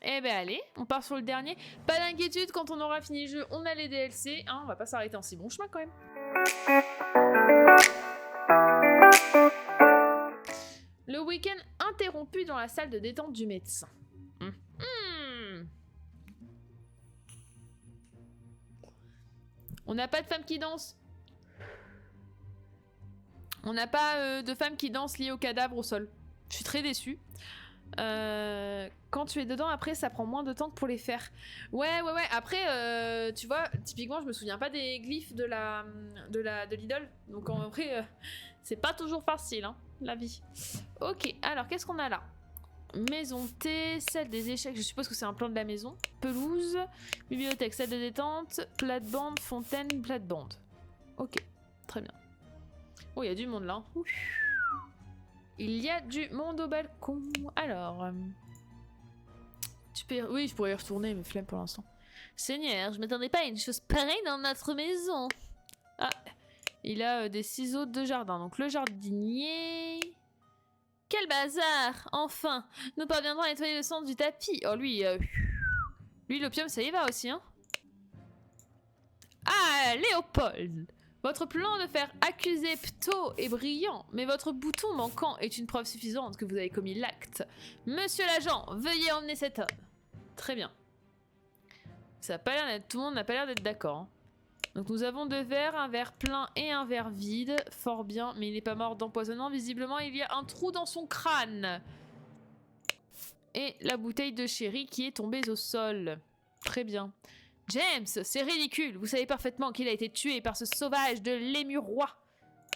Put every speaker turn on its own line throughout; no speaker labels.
Eh ben allez, on part sur le dernier. Pas d'inquiétude, quand on aura fini le jeu, on a les DLC. Hein, on va pas s'arrêter en si bon chemin quand même. Le week-end interrompu dans la salle de détente du médecin. On n'a pas de femmes qui dansent. On n'a pas de femmes qui dansent liées au cadavre au sol. Je suis très déçue. Quand tu es dedans, après, ça prend moins de temps que pour les faire. Ouais. Après, tu vois, typiquement, je me souviens pas des glyphes de l'idole. Donc en vrai, c'est pas toujours facile, hein, la vie. Ok, alors qu'est-ce qu'on a là? Maison T, salle des échecs, je suppose que c'est un plan de la maison. Pelouse, bibliothèque, salle de détente, plate-bande, fontaine, plate-bande. Ok, très bien. Oh, il y a du monde là. Ouf. Il y a du monde au balcon. Alors, tu peux... Oui, je pourrais y retourner, mais flemme pour l'instant. Seigneur, je m'attendais pas à une chose pareille dans notre maison. Ah, il a des ciseaux de jardin. Donc le jardinier... Quel bazar! Enfin, nous parviendrons à nettoyer le sang du tapis. Oh, lui, l'opium, ça y va aussi, hein? Ah, Léopold! Votre plan de faire accuser Pto est brillant, mais votre bouton manquant est une preuve suffisante que vous avez commis l'acte. Monsieur l'agent, veuillez emmener cet homme. Très bien. Ça a pas l'air d'être... Tout le monde n'a pas l'air d'être d'accord, hein. Donc nous avons 2 verres, un verre plein et un verre vide. Fort bien, mais il n'est pas mort d'empoisonnement. Visiblement, il y a un trou dans son crâne. Et la bouteille de sherry qui est tombée au sol. Très bien. James, c'est ridicule. Vous savez parfaitement qu'il a été tué par ce sauvage de Lémurois.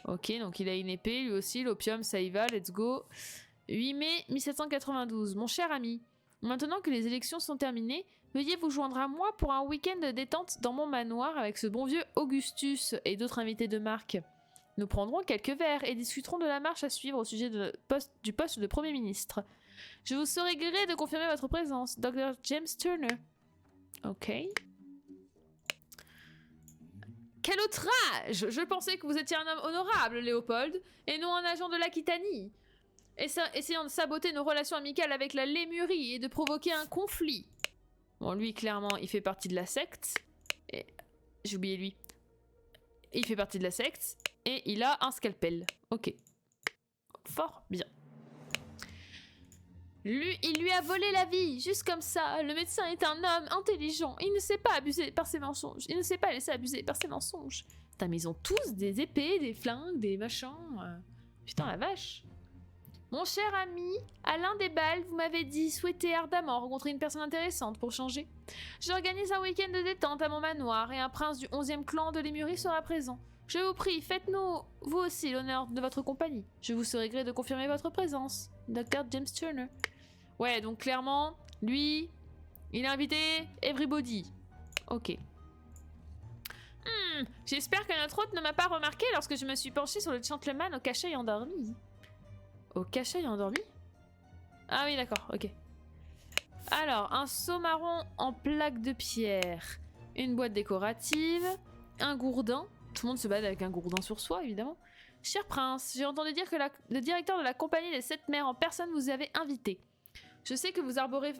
Ok, donc il a une épée, lui aussi. L'opium, ça y va, let's go. 8 mai 1792. Mon cher ami, maintenant que les élections sont terminées, veuillez vous joindre à moi pour un week-end de détente dans mon manoir avec ce bon vieux Augustus et d'autres invités de marque. Nous prendrons quelques verres et discuterons de la marche à suivre au sujet du poste de Premier ministre. Je vous serai gré de confirmer votre présence, Dr. James Turner. Ok. Quel outrage! Je pensais que vous étiez un homme honorable, Léopold, et non un agent de l'Aquitanie. Essayant de saboter nos relations amicales avec la Lémurie et de provoquer un conflit. Bon, lui, clairement, il fait partie de la secte. J'ai oublié lui. Il fait partie de la secte. Et il a un scalpel. Ok. Fort bien. Il lui a volé la vie, juste comme ça. Le médecin est un homme intelligent. Il ne sait pas abuser par ses mensonges. Il ne sait pas laisser abuser par ses mensonges. Putain, mais ils ont tous des épées, des flingues, des machins. Putain, la vache. Mon cher ami, à l'un des bals, vous m'avez dit souhaiter ardemment rencontrer une personne intéressante pour changer. J'organise un week-end de détente à mon manoir et un prince du 11e clan de Lémurie sera présent. Je vous prie, faites-nous, vous aussi, l'honneur de votre compagnie. Je vous serai gré de confirmer votre présence. Dr. James Turner. Ouais, donc clairement, lui, il a invité everybody. Ok. J'espère que notre hôte ne m'a pas remarqué lorsque je me suis penchée sur le gentleman au cachet endormi. Au cachet endormi? Ah oui, d'accord, ok. Alors, un seau marron en plaque de pierre, une boîte décorative, un gourdin. Tout le monde se balade avec un gourdin sur soi, évidemment. Cher prince, j'ai entendu dire que le directeur de la compagnie des 7 mers en personne vous avait invité. Je sais que vous arborez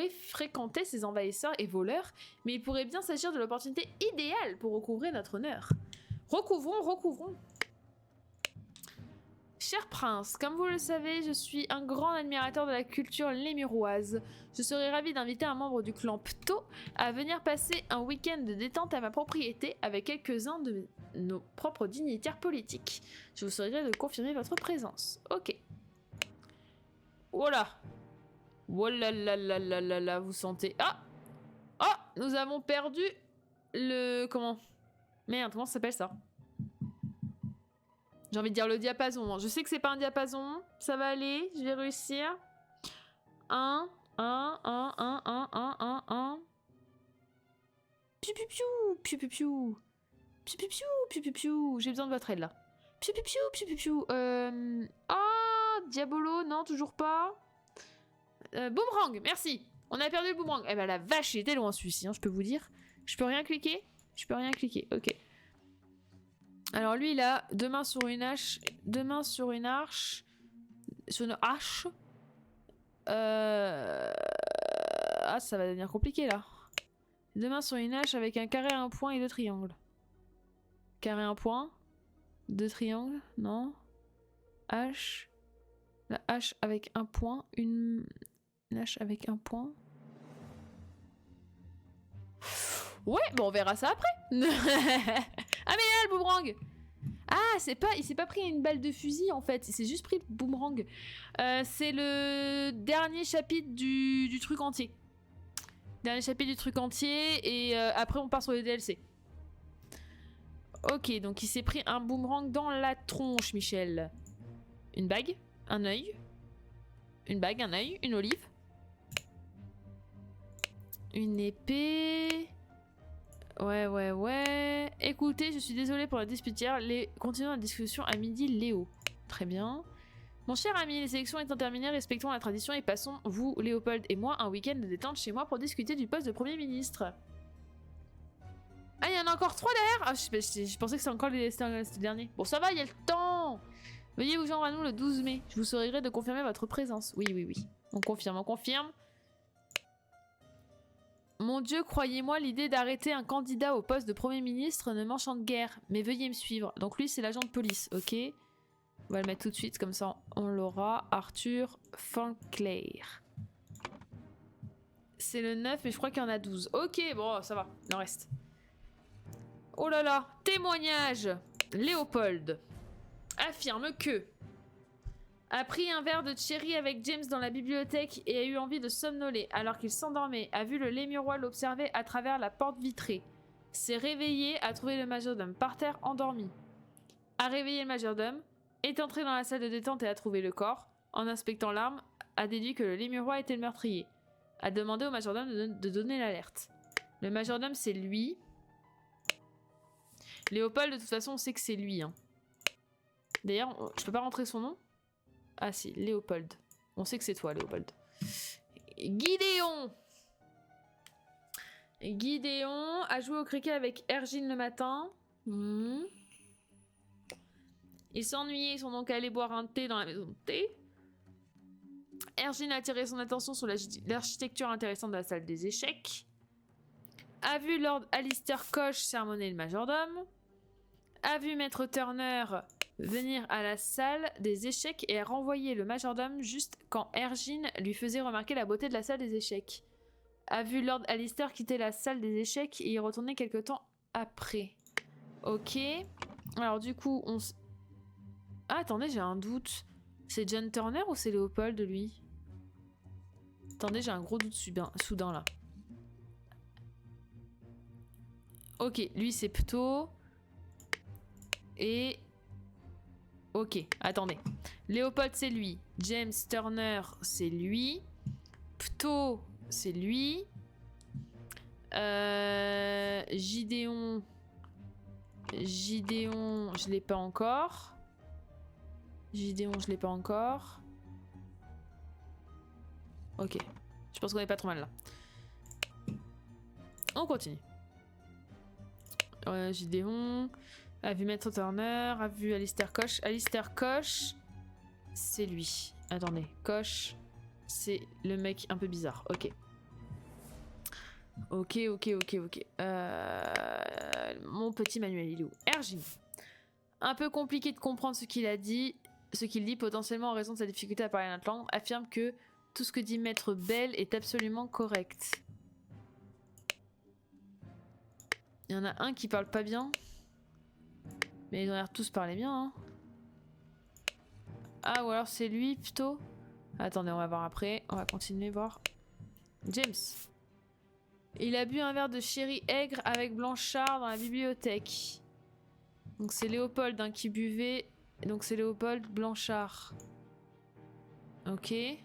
fréquenter ces envahisseurs et voleurs, mais il pourrait bien s'agir de l'opportunité idéale pour recouvrer notre honneur. Recouvrons. Cher prince, comme vous le savez, je suis un grand admirateur de la culture lémuroise. Je serais ravi d'inviter un membre du clan Pto à venir passer un week-end de détente à ma propriété avec quelques-uns de nos propres dignitaires politiques. Je vous serais gré de confirmer votre présence. Ok. Voilà. Voilà, là, vous sentez... Ah! Oh! Nous avons perdu le... Comment? Merde, comment ça s'appelle ça? J'ai envie de dire le diapason. Je sais que c'est pas un diapason. Ça va aller, je vais réussir. 1. Piu piu piu, piu piu piu. Piu piu piu, piu piu piu. J'ai besoin de votre aide là. Piu piu piu, piu piu piu. Oh, Diabolo, non, toujours pas. Boomerang, merci. On a perdu le boomerang. Eh ben la vache, il était loin celui-ci, hein, je peux vous dire. Je peux rien cliquer. Ok. Alors lui, il a 2 mains sur une hache. 2 mains sur une hache. Sur une hache. Ah, ça va devenir compliqué là. Deux mains sur une hache avec un carré, un point et deux triangles. Carré, un point. Deux triangles, non. Hache. La hache avec un point. Une hache avec un point. Ouais, bon on verra ça après. Ah mais là le boomerang. Ah c'est pas, il s'est pas pris une balle de fusil en fait, il s'est juste pris le boomerang. C'est le dernier chapitre du truc entier. Dernier chapitre du truc entier et après on part sur les DLC. Ok, donc il s'est pris un boomerang dans la tronche, Michel. Une bague, un œil. Une bague, un œil, une olive. Une épée. Ouais. Écoutez, je suis désolée pour la dispute hier. Continuons la discussion à midi, Léo. Très bien. Mon cher ami, les élections étant terminées, respectons la tradition et passons, vous, Léopold et moi, un week-end de détente chez moi pour discuter du poste de Premier ministre. Ah, il y en a encore 3 derrière. Ah, je pensais que c'était encore c'était le dernier. Bon, ça va, il y a le temps. Veuillez vous joindre à nous le 12 mai. Je vous serai gré de confirmer votre présence. Oui. On confirme. Mon Dieu, croyez-moi, l'idée d'arrêter un candidat au poste de Premier ministre ne m'enchante guère. Mais veuillez me suivre. Donc lui, c'est l'agent de police, ok? On va le mettre tout de suite, comme ça on l'aura. Arthur Fanclair. C'est le 9, mais je crois qu'il y en a 12. Ok, bon, ça va, il en reste. Oh là là, témoignage. Léopold affirme que a pris un verre de cherry avec James dans la bibliothèque et a eu envie de somnoler alors qu'il s'endormait, a vu le lémurois l'observer à travers la porte vitrée, s'est réveillé, a trouvé le majordome par terre endormi, a réveillé le majordome, est entré dans la salle de détente et a trouvé le corps, en inspectant l'arme, a déduit que le lémurois était le meurtrier, a demandé au majordome de donner l'alerte. Le majordome c'est lui. Léopold de toute façon on sait que c'est lui hein. D'ailleurs je peux pas rentrer son nom. Ah si, Léopold. On sait que c'est toi, Léopold. Gideon a joué au cricket avec Ergine le matin. Ils s'ennuyaient, ils sont donc allés boire un thé dans la maison de thé. Ergine a attiré son attention sur l'architecture intéressante de la salle des échecs. A vu Lord Alistair Koch sermonner le majordome. A vu Maître Turner venir à la salle des échecs et a renvoyé le majordome juste quand Ergine lui faisait remarquer la beauté de la salle des échecs. A vu Lord Alistair quitter la salle des échecs et y retourner quelque temps après. Ok. Alors du coup, Ah, attendez, j'ai un doute. C'est John Turner ou c'est Léopold, lui? Attendez, j'ai un gros doute soudain là. Ok, lui c'est Pto. Et... Ok, attendez. Léopold, c'est lui. James Turner, c'est lui. Pto, c'est lui. Gideon, je l'ai pas encore. Ok. Je pense qu'on est pas trop mal là. On continue. Gideon... A vu Maître Turner, a vu Alistair Koch. Alistair Koch, c'est lui. Attendez, Koch, c'est le mec un peu bizarre. Ok. Mon petit Manuel, il est où? Ergine. Un peu compliqué de comprendre ce qu'il dit, potentiellement en raison de sa difficulté à parler notre langue, affirme que tout ce que dit Maître Bell est absolument correct. Il y en a un qui parle pas bien. Mais ils ont l'air tous parler bien, hein. Ah, ou alors c'est lui, plutôt. Attendez, on va voir après. On va continuer voir. James. Il a bu un verre de sherry aigre avec Blanchard dans la bibliothèque. Donc c'est Léopold hein, qui buvait. Donc c'est Léopold Blanchard. Ok. Et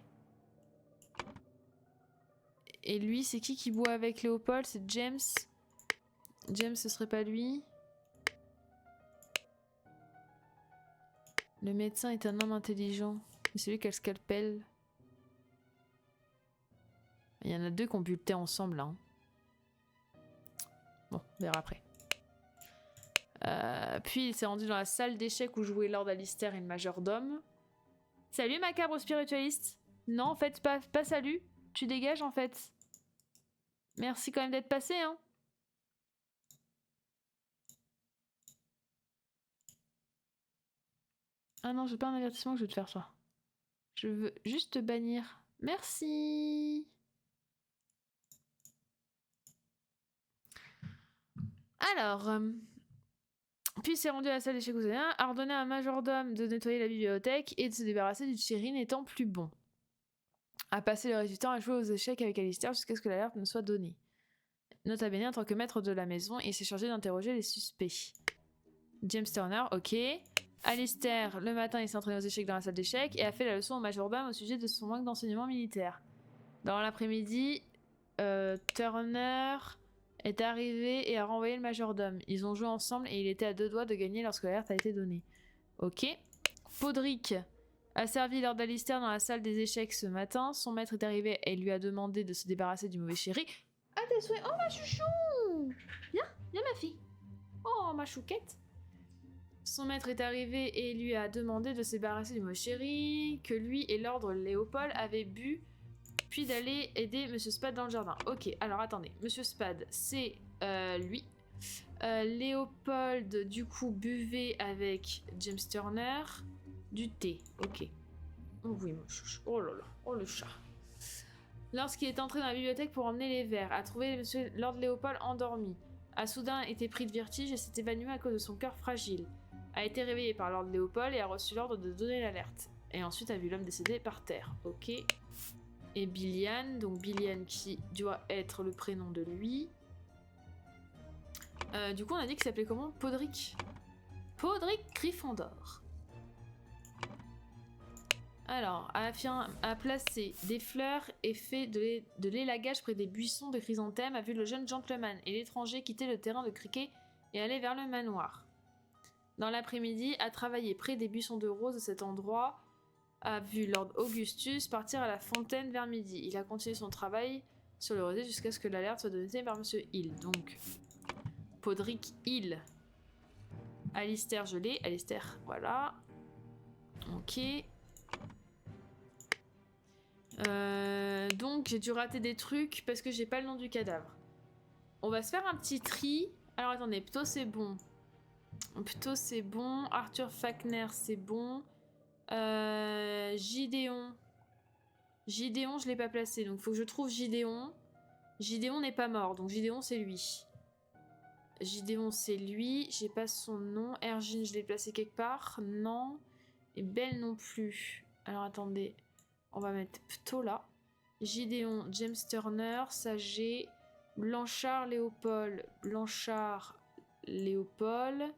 lui, c'est qui boit avec Léopold? C'est James. James, ce serait pas lui? Le médecin est un homme intelligent. Mais c'est lui qui a le scalpel. Il y en a deux qui ont bu le thé ensemble là. Hein. Bon, on verra après. Puis il s'est rendu dans la salle d'échecs où jouaient Lord Alistair et le majordome. Salut macabre spiritualiste. Non en fait, pas salut. Tu dégages en fait. Merci quand même d'être passé, hein. Ah non, je veux pas un avertissement, je veux te faire ça. Je veux juste te bannir. Merci. Alors, puis s'est rendu à la salle des Chekouséens, a ordonné à un majordome de nettoyer la bibliothèque et de se débarrasser du Chéri n'étant plus bon. A passé le résultat à jouer aux échecs avec Alistair jusqu'à ce que l'alerte ne soit donnée. Nota bene, en tant que maître de la maison, il s'est chargé d'interroger les suspects. James Turner, ok. Alistair, le matin, il s'est entraîné aux échecs dans la salle d'échecs et a fait la leçon au majordome au sujet de son manque d'enseignement militaire. Dans l'après-midi, Turner est arrivé et a renvoyé le majordome. Ils ont joué ensemble et il était à 2 doigts de gagner lorsque l'alerte a été donnée. Ok. Podrick a servi Lord Alistair dans la salle des échecs ce matin. Son maître est arrivé et lui a demandé de se débarrasser du mauvais chéri. À tes souhaits. Oh ma chouchou. Viens ma fille. Oh ma chouquette. Son maître est arrivé et lui a demandé de se débarrasser du mauvais chéri, que lui et l'ordre Léopold avaient bu, puis d'aller aider Monsieur Spade dans le jardin. Ok, alors attendez. Monsieur Spade, c'est lui. Léopold, du coup, buvait avec James Turner du thé. Ok. Oh oui, mon chouchou. Oh là là. Oh le chat. Lorsqu'il est entré dans la bibliothèque pour emmener les verres, a trouvé Monsieur Lord Léopold endormi. A soudain été pris de vertige et s'est évanoui à cause de son cœur fragile. A été réveillé par Lord Léopold et a reçu l'ordre de donner l'alerte. Et ensuite a vu l'homme décédé par terre. Ok. Et Billian, donc Billian qui doit être le prénom de lui. Du coup, on a dit qu'il s'appelait comment? Podrick. Podrick Gryffondor. Alors, a placé des fleurs et fait de l'élagage près des buissons de chrysanthèmes, a vu le jeune gentleman et l'étranger quitter le terrain de cricket et aller vers le manoir. Dans l'après-midi, a travaillé près des buissons de roses de cet endroit, a vu Lord Augustus partir à la fontaine vers midi. Il a continué son travail sur le rosé jusqu'à ce que l'alerte soit donnée par Monsieur Hill. Donc, Podrick Hill. Alistair, je l'ai. Alistair, voilà. Ok. Donc j'ai dû rater des trucs parce que j'ai pas le nom du cadavre. On va se faire un petit tri. Alors attendez, Pto c'est bon. Pto c'est bon. Arthur Fachner c'est bon. Gideon. Gideon je l'ai pas placé donc faut que je trouve Gideon. Gideon n'est pas mort donc Gideon c'est lui. Gideon c'est lui. J'ai pas son nom. Ergine je l'ai placé quelque part. Non. Et Belle non plus. Alors attendez. On va mettre Pto là. Gideon, James Turner, Saget, Blanchard, Léopold, Blanchard, Léopold,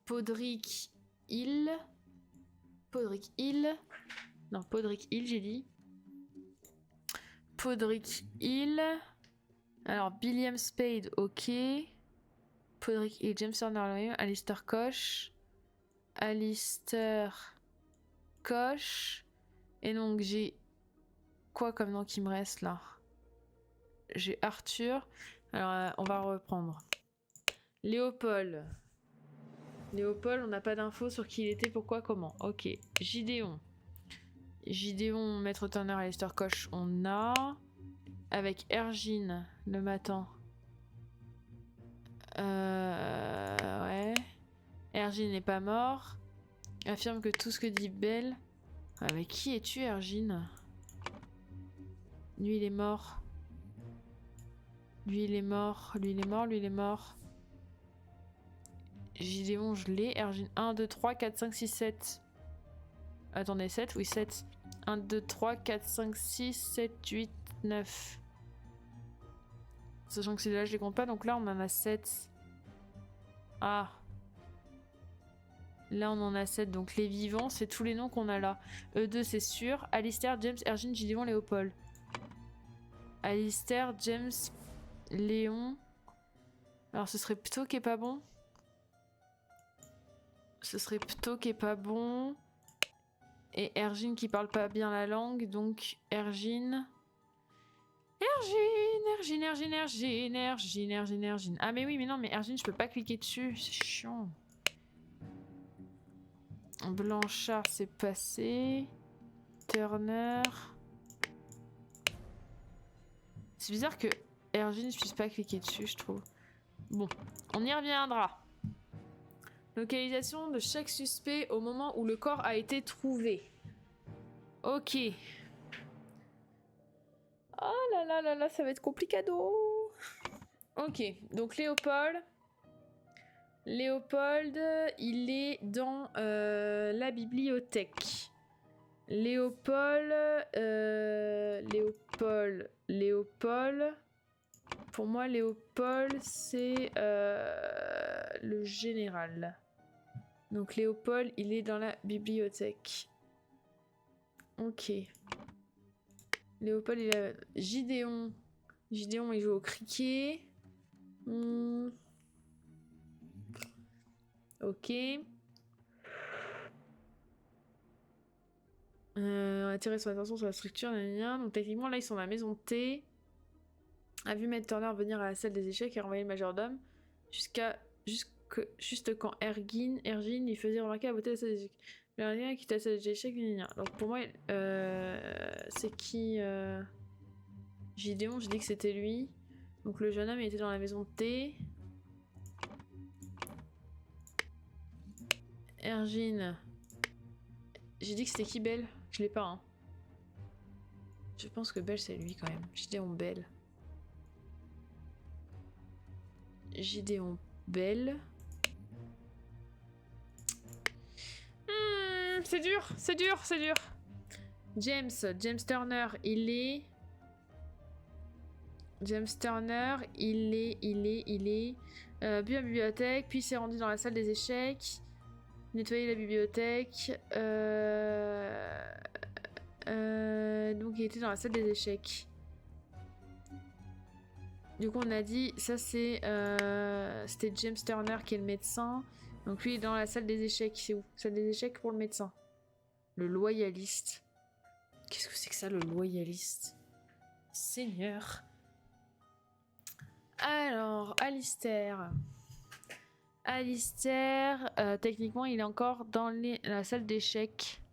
Podrick Hill, non Podrick Hill j'ai dit, Podrick Hill, alors William Spade, ok, Podrick Hill, James Turner, Alistair Koch, et donc j'ai quoi comme nom qui me reste là? J'ai Arthur. Alors, on va reprendre. Léopold. Léopold, on n'a pas d'infos sur qui il était, pourquoi, comment. Ok. Gideon. Gideon, Maître Turner, Alistair Koch, on a. Avec Ergine, le matin. Ouais. Ergine n'est pas mort. Affirme que tout ce que dit Belle. Ah, mais qui es-tu, Ergine? Lui, il est mort. Lui il est mort. Gideon, je l'ai. Ergine, 1, 2, 3, 4, 5, 6, 7. Attendez, 7? Oui, 7. 1, 2, 3, 4, 5, 6, 7, 8, 9. Sachant que c'est là, je les compte pas, donc là, on en a 7. Ah. Là, on en a 7, donc les vivants, c'est tous les noms qu'on a là. E2, c'est sûr. Alistair, James, Ergine, Gideon, Léopold. Alistair, James, Léon. Alors, ce serait Pto qui est pas bon. Et Ergine qui parle pas bien la langue, donc Ergine. Ergine. Ah mais oui, mais non, mais Ergine, je peux pas cliquer dessus, c'est chiant. Blanchard, c'est passé. Turner. C'est bizarre que Ergin ne puisse pas cliquer dessus, je trouve. Bon, on y reviendra. Localisation de chaque suspect au moment où le corps a été trouvé. Ok. Oh là là là là, ça va être complicado. Ok, donc Léopold. Léopold, il est dans la bibliothèque. Léopold. Pour moi, Léopold, c'est le général. Donc Léopold, il est dans la bibliothèque. Ok. Léopold, il a... Gideon. Gideon, il joue au cricket. Ok. On a attiré son attention sur la structure. Donc techniquement, là, ils sont dans la maison de thé. A vu Matt Turner venir à la salle des échecs et renvoyer le majordome juste quand Ergin lui faisait remarquer la beauté de la salle des échecs. Le gardien quitte la salle des échecs. Donc pour moi, c'est qui Gideon, j'ai dit que c'était lui. Donc le jeune homme il était dans la maison de thé. Ergin. J'ai dit que c'était qui Belle? Je l'ai pas hein. Je pense que Belle c'est lui quand même. Gideon Belle. Gideon Belle. C'est dur, c'est dur, c'est dur. James Turner, il est... James Turner, il est... puis à la bibliothèque, puis il s'est rendu dans la salle des échecs. Nettoyer la bibliothèque. Donc il était dans la salle des échecs. Du coup on a dit, ça c'est... c'était James Turner qui est le médecin. Donc lui il est dans la salle des échecs. C'est où? Salle des échecs pour le médecin. Le loyaliste. Qu'est-ce que c'est que ça, le loyaliste? Seigneur. Alors, Alistair. Techniquement, il est encore dans la salle d'échecs.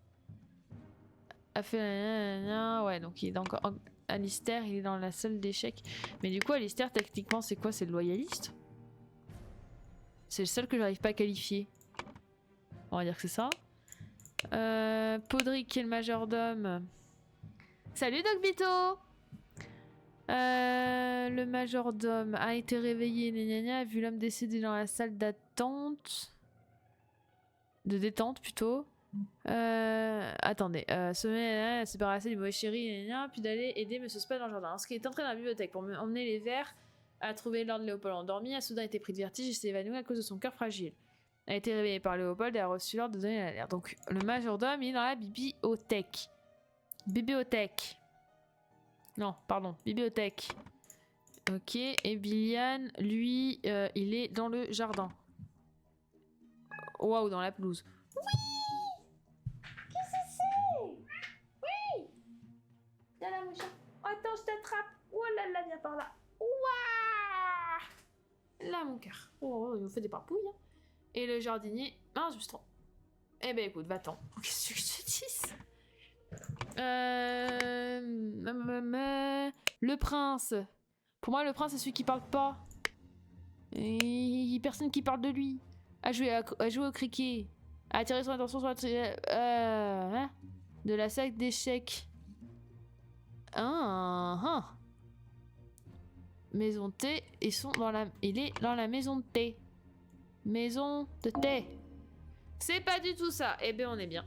A fait... Ouais, donc il est encore... Alistair, il est dans la salle d'échecs. Mais du coup, Alistair, techniquement, c'est quoi? C'est le loyaliste? C'est le seul que j'arrive pas à qualifier. On va dire que c'est ça. Podrick, qui est le majordome. Salut Doc Bito! Le majordome a été réveillé, a vu l'homme décédé dans la salle d'attente. De détente plutôt. Attendez. Se débarrasser du mauvais chéri, puis d'aller aider Monsieur Spade dans le jardin. Lorsqu'il est entré dans la bibliothèque pour emmener les verres, a trouvé Lord Léopold endormi, a soudain été pris de vertige et s'est évanoui à cause de son cœur fragile. A été réveillé par Léopold et a reçu l'ordre de donner l'alerte. Donc le majordome il est dans la bibliothèque. Non, pardon, bibliothèque. Ok, et Billian, lui, il est dans le jardin. Waouh, dans la pelouse. Oui! Qu'est-ce que c'est? Oui! Viens là, mon chat. Oh, attends, je t'attrape. Oh là là, viens par là. Ouah! Là, mon cœur. Oh, il me fait des papouilles. Hein. Et le jardinier... Ah, juste trop. Eh ben, écoute, va-t'en. Qu'est-ce que je te dis? Le prince. Pour moi, le prince, c'est celui qui parle pas. Et personne qui parle de lui. À jouer au cricket. À attirer son attention sur la... de la salle d'échecs. Maison de thé. Il est dans la maison de thé. Maison de thé. C'est pas du tout ça. Eh ben, on est bien.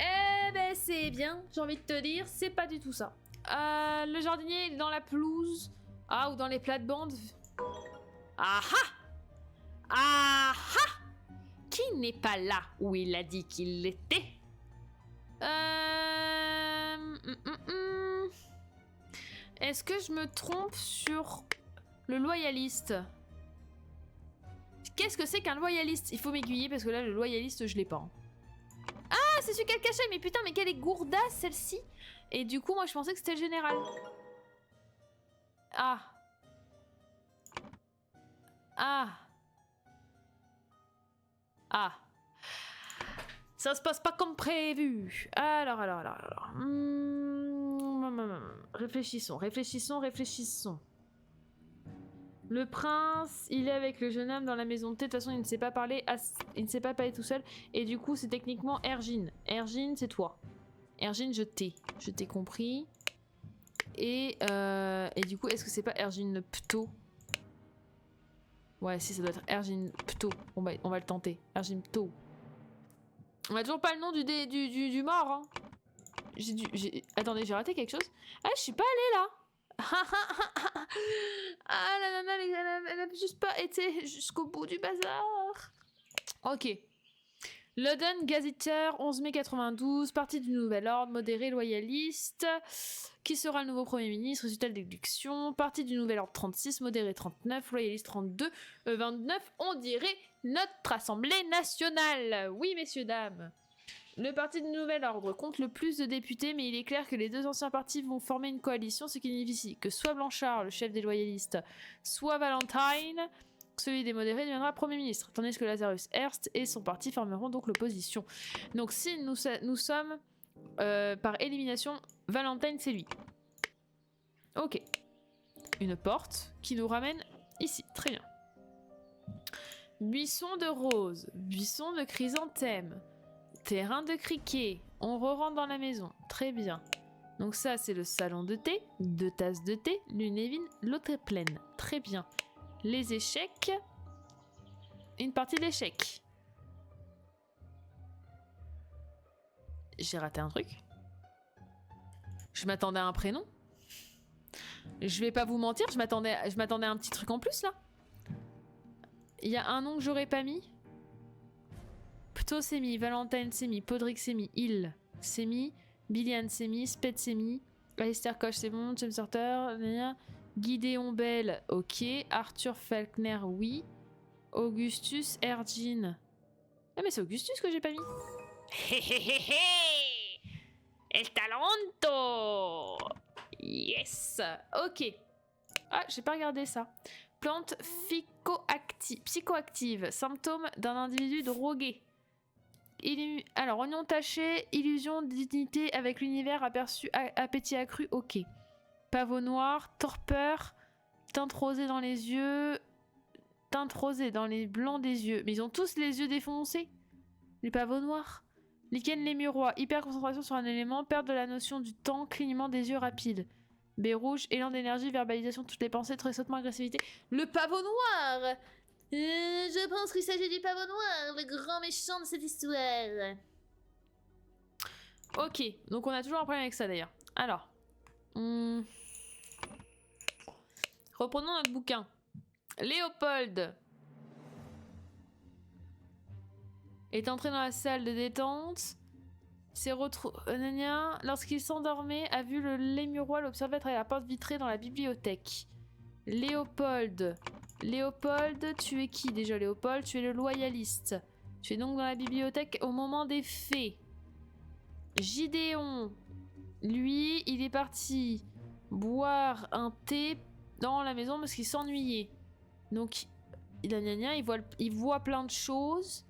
Eh ben c'est bien, j'ai envie de te dire, c'est pas du tout ça. Le jardinier il est dans la pelouse. Ah, ou dans les plates-bandes. Ah ah! Ah ah! Qui n'est pas là où il a dit qu'il l'était? Est-ce que je me trompe sur le loyaliste? Qu'est-ce que c'est qu'un loyaliste? Il faut m'aiguiller parce que là le loyaliste je l'ai pas. Ah, c'est celui qu'elle cachait, mais putain, mais quelle est gourdasse celle-ci. Et du coup, moi je pensais que c'était le général. Ah. Ah. Ah. Ça se passe pas comme prévu. Alors. Réfléchissons, réfléchissons, réfléchissons. Le prince, il est avec le jeune homme dans la maison de thé. De toute façon, il ne sait pas parler, il ne sait pas parler tout seul. Et du coup, c'est techniquement Ergine. Ergine, c'est toi. Ergine, je t'ai compris. Et du coup, est-ce que c'est pas Ergine Pto? Ouais, si, ça doit être Ergine Pto. On va le tenter. Ergine Pto. On a toujours pas le nom du mort, hein. Attendez, j'ai raté quelque chose. Ah, je suis pas allée là. Ah, la nana, elle a juste pas été jusqu'au bout du bazar. Ok. Loden Gazetteur, 11 mai 92, parti du Nouvel Ordre, modéré, loyaliste. Qui sera le nouveau Premier ministre? Résultat de l'élection. Parti du Nouvel Ordre 36, modéré 39, loyaliste 32, 29. On dirait notre Assemblée nationale. Oui, messieurs, dames. Le parti du Nouvel Ordre compte le plus de députés, mais il est clair que les deux anciens partis vont former une coalition, ce qui signifie que soit Blanchard, le chef des loyalistes, soit Valentine, celui des modérés, deviendra Premier ministre, tandis que Lazarus Hearst et son parti formeront donc l'opposition. Donc si nous sommes par élimination, Valentine c'est lui. Ok. Une porte qui nous ramène ici, très bien. Buisson de roses, buisson de chrysanthème. Terrain de cricket. On re-rentre dans la maison. Très bien. Donc ça, c'est le salon de thé. 2 tasses de thé. L'une est vide, l'autre est pleine. Très bien. Les échecs. Une partie d'échecs. J'ai raté un truc. Je m'attendais à un prénom. Je vais pas vous mentir, je m'attendais à un petit truc en plus, là. Il y a un nom que j'aurais pas mis. Pto c'est mis, Valentine c'est mis, Podrick c'est mis, Hill c'est mis, Billian c'est mis, Sped c'est mis, Alistair Koch c'est bon, James Arthur, Gideon Bell, ok, Arthur Falkner, oui, Augustus Ergine. Ah mais c'est Augustus que j'ai pas mis. El talento. Yes. Ok. Ah, j'ai pas regardé ça. Plante psychoactive, symptôme d'un individu drogué. Alors, oignon taché, illusion d'unité avec l'univers aperçu, appétit accru, ok. Pavot noir, torpeur, teinte rosée dans les yeux, teinte rosée dans les blancs des yeux. Mais ils ont tous les yeux défoncés, les pavots noirs. Lichen lémurois, hyper concentration sur un élément, perte de la notion du temps, clignement des yeux rapides. Baie rouge, élan d'énergie, verbalisation de toutes les pensées, tressautement, agressivité. Le pavot noir. Je pense qu'il s'agit du pavot noir, le grand méchant de cette histoire. Ok, donc on a toujours un problème avec ça d'ailleurs. Alors, reprenons notre bouquin. Léopold est entré dans la salle de détente. S'est retrouvé. Lorsqu'il s'endormait, a vu le lémurois l'observer à travers la porte vitrée dans la bibliothèque. Léopold, tu es qui déjà, Léopold? Tu es le loyaliste. Tu es donc dans la bibliothèque au moment des faits. Gideon, lui, il est parti boire un thé dans la maison parce qu'il s'ennuyait. Donc, il voit plein de choses,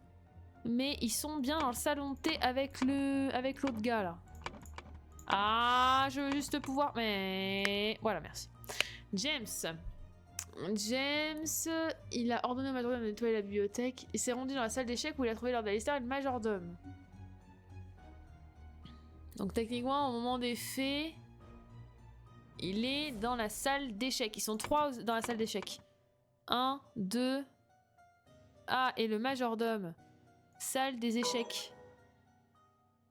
mais ils sont bien dans le salon de thé avec l'autre gars là. Ah, je veux juste pouvoir. Mais voilà, merci. James, il a ordonné au majordome de nettoyer la bibliothèque et s'est rendu dans la salle d'échecs où il a trouvé Lord Alistair et le majordome. Donc techniquement, au moment des faits, il est dans la salle d'échecs. Ils sont 3 dans la salle d'échecs. 1, 2... Ah, et le majordome. Salle des échecs.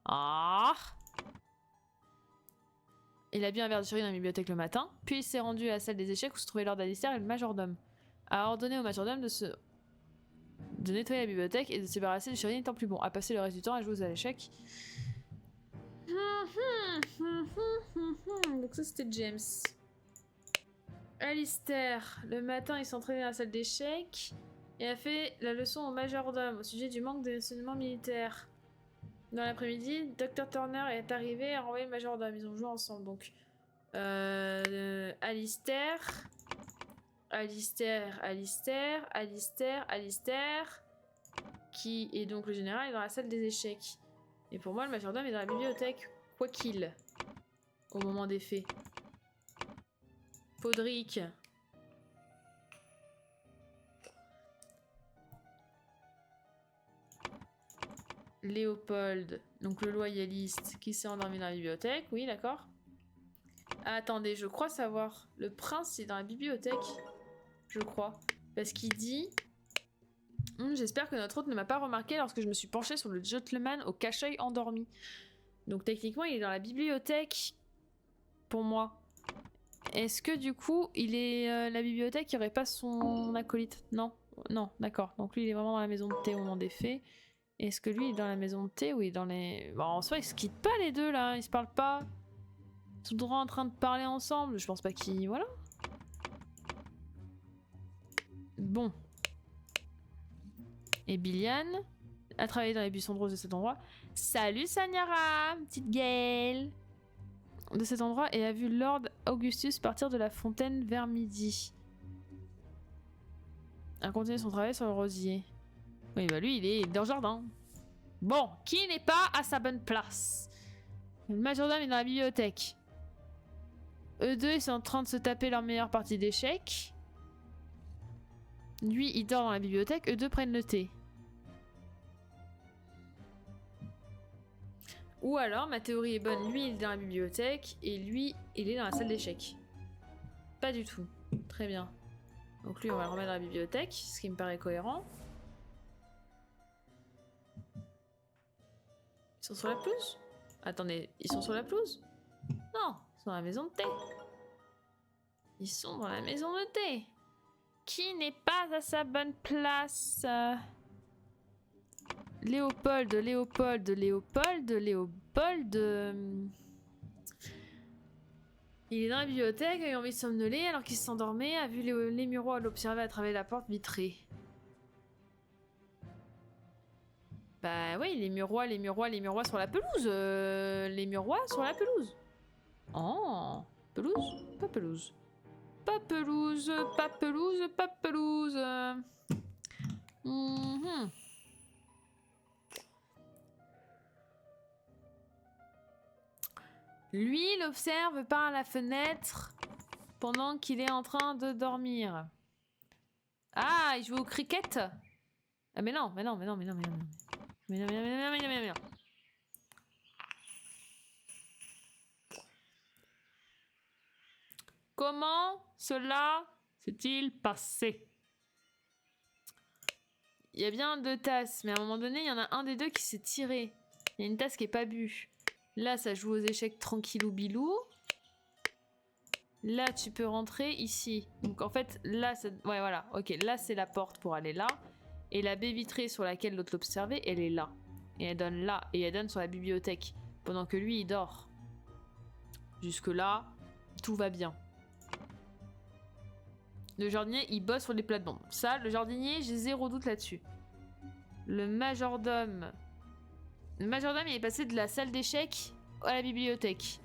Ah. Il a bu un verre de survie dans la bibliothèque le matin, puis il s'est rendu à la salle des échecs où se trouvait Lord Alistair et le majordome. A ordonné au majordome de nettoyer la bibliothèque et de se débarrasser du survie étant plus bon. A passer le reste du temps à jouer aux échecs. Donc ça c'était James. Alistair, le matin il s'est entraîné dans la salle d'échecs et a fait la leçon au majordome au sujet du manque d'enseignement militaire. Dans l'après-midi, Dr Turner est arrivé et a renvoyé le majordome. Ils ont joué ensemble donc. Alistair, qui est donc le général, est dans la salle des échecs. Et pour moi, le majordome est dans la bibliothèque, quoi qu'il, au moment des faits. Podrick. Léopold, donc le loyaliste qui s'est endormi dans la bibliothèque. Oui, d'accord. Ah, attendez, je crois savoir. Le prince est dans la bibliothèque. Je crois. Parce qu'il dit... J'espère que notre hôte ne m'a pas remarqué lorsque je me suis penchée sur le gentleman au cache-œil endormi. Donc techniquement, il est dans la bibliothèque pour moi. Est-ce que du coup, il est la bibliothèque, il n'y aurait pas son acolyte? Non, non, d'accord. Donc lui, il est vraiment dans la maison de thé au moment des faits. Est-ce que lui, il est dans la maison de thé ou il est dans les... Bon, en soi, ils se quittent pas les deux, là. Ils se parlent pas. Ils sont droit en train de parler ensemble. Je pense pas qu'ils... Voilà. Bon. Et Billian a travaillé dans les buissons de roses de cet endroit. Salut Sanyara, petite Gaëlle de cet endroit, et a vu Lord Augustus partir de la fontaine vers midi. A continué son travail sur le rosier. Oui, bah lui, il est dans le jardin. Bon, qui n'est pas à sa bonne place? Le majordome est dans la bibliothèque. Eux deux, ils sont en train de se taper leur meilleure partie d'échecs. Lui, il dort dans la bibliothèque. Eux deux prennent le thé. Ou alors, ma théorie est bonne. Lui, il est dans la bibliothèque. Et lui, il est dans la salle d'échecs. Pas du tout. Très bien. Donc lui, on va le remettre dans la bibliothèque. Ce qui me paraît cohérent. Ils sont sur la pelouse? Attendez, ils sont sur la pelouse? Non, ils sont dans la maison de thé. Ils sont dans la maison de thé. Qui n'est pas à sa bonne place? Léopold. Il est dans la bibliothèque, a eu envie de somnoler alors qu'il s'endormait, a vu les Murois l'observer à travers la porte vitrée. Bah oui, les Murois sur la pelouse. Les Murois sur la pelouse. Oh, pelouse? Pas pelouse. Pas pelouse, pas pelouse, pas pelouse. Lui, il observe par la fenêtre pendant qu'il est en train de dormir. Ah, il joue au cricket? Ah mais non. Comment cela s'est-il passé? Il y a bien 2 tasses, mais à un moment donné, il y en a un des deux qui s'est tiré. Il y a une tasse qui est pas bue. Là, ça joue aux échecs tranquillou bilou. Là, tu peux rentrer ici. Donc en fait, là, ça... ouais, voilà. Ok, là, c'est la porte pour aller là. Et la baie vitrée sur laquelle l'autre l'observait, elle est là. Et elle donne là. Et elle donne sur la bibliothèque. Pendant que lui, il dort. Jusque-là, tout va bien. Le jardinier, il bosse sur les plates-bandes. Ça, le jardinier, j'ai 0 doute là-dessus. Le majordome... Le majordome, il est passé de la salle d'échecs à la bibliothèque.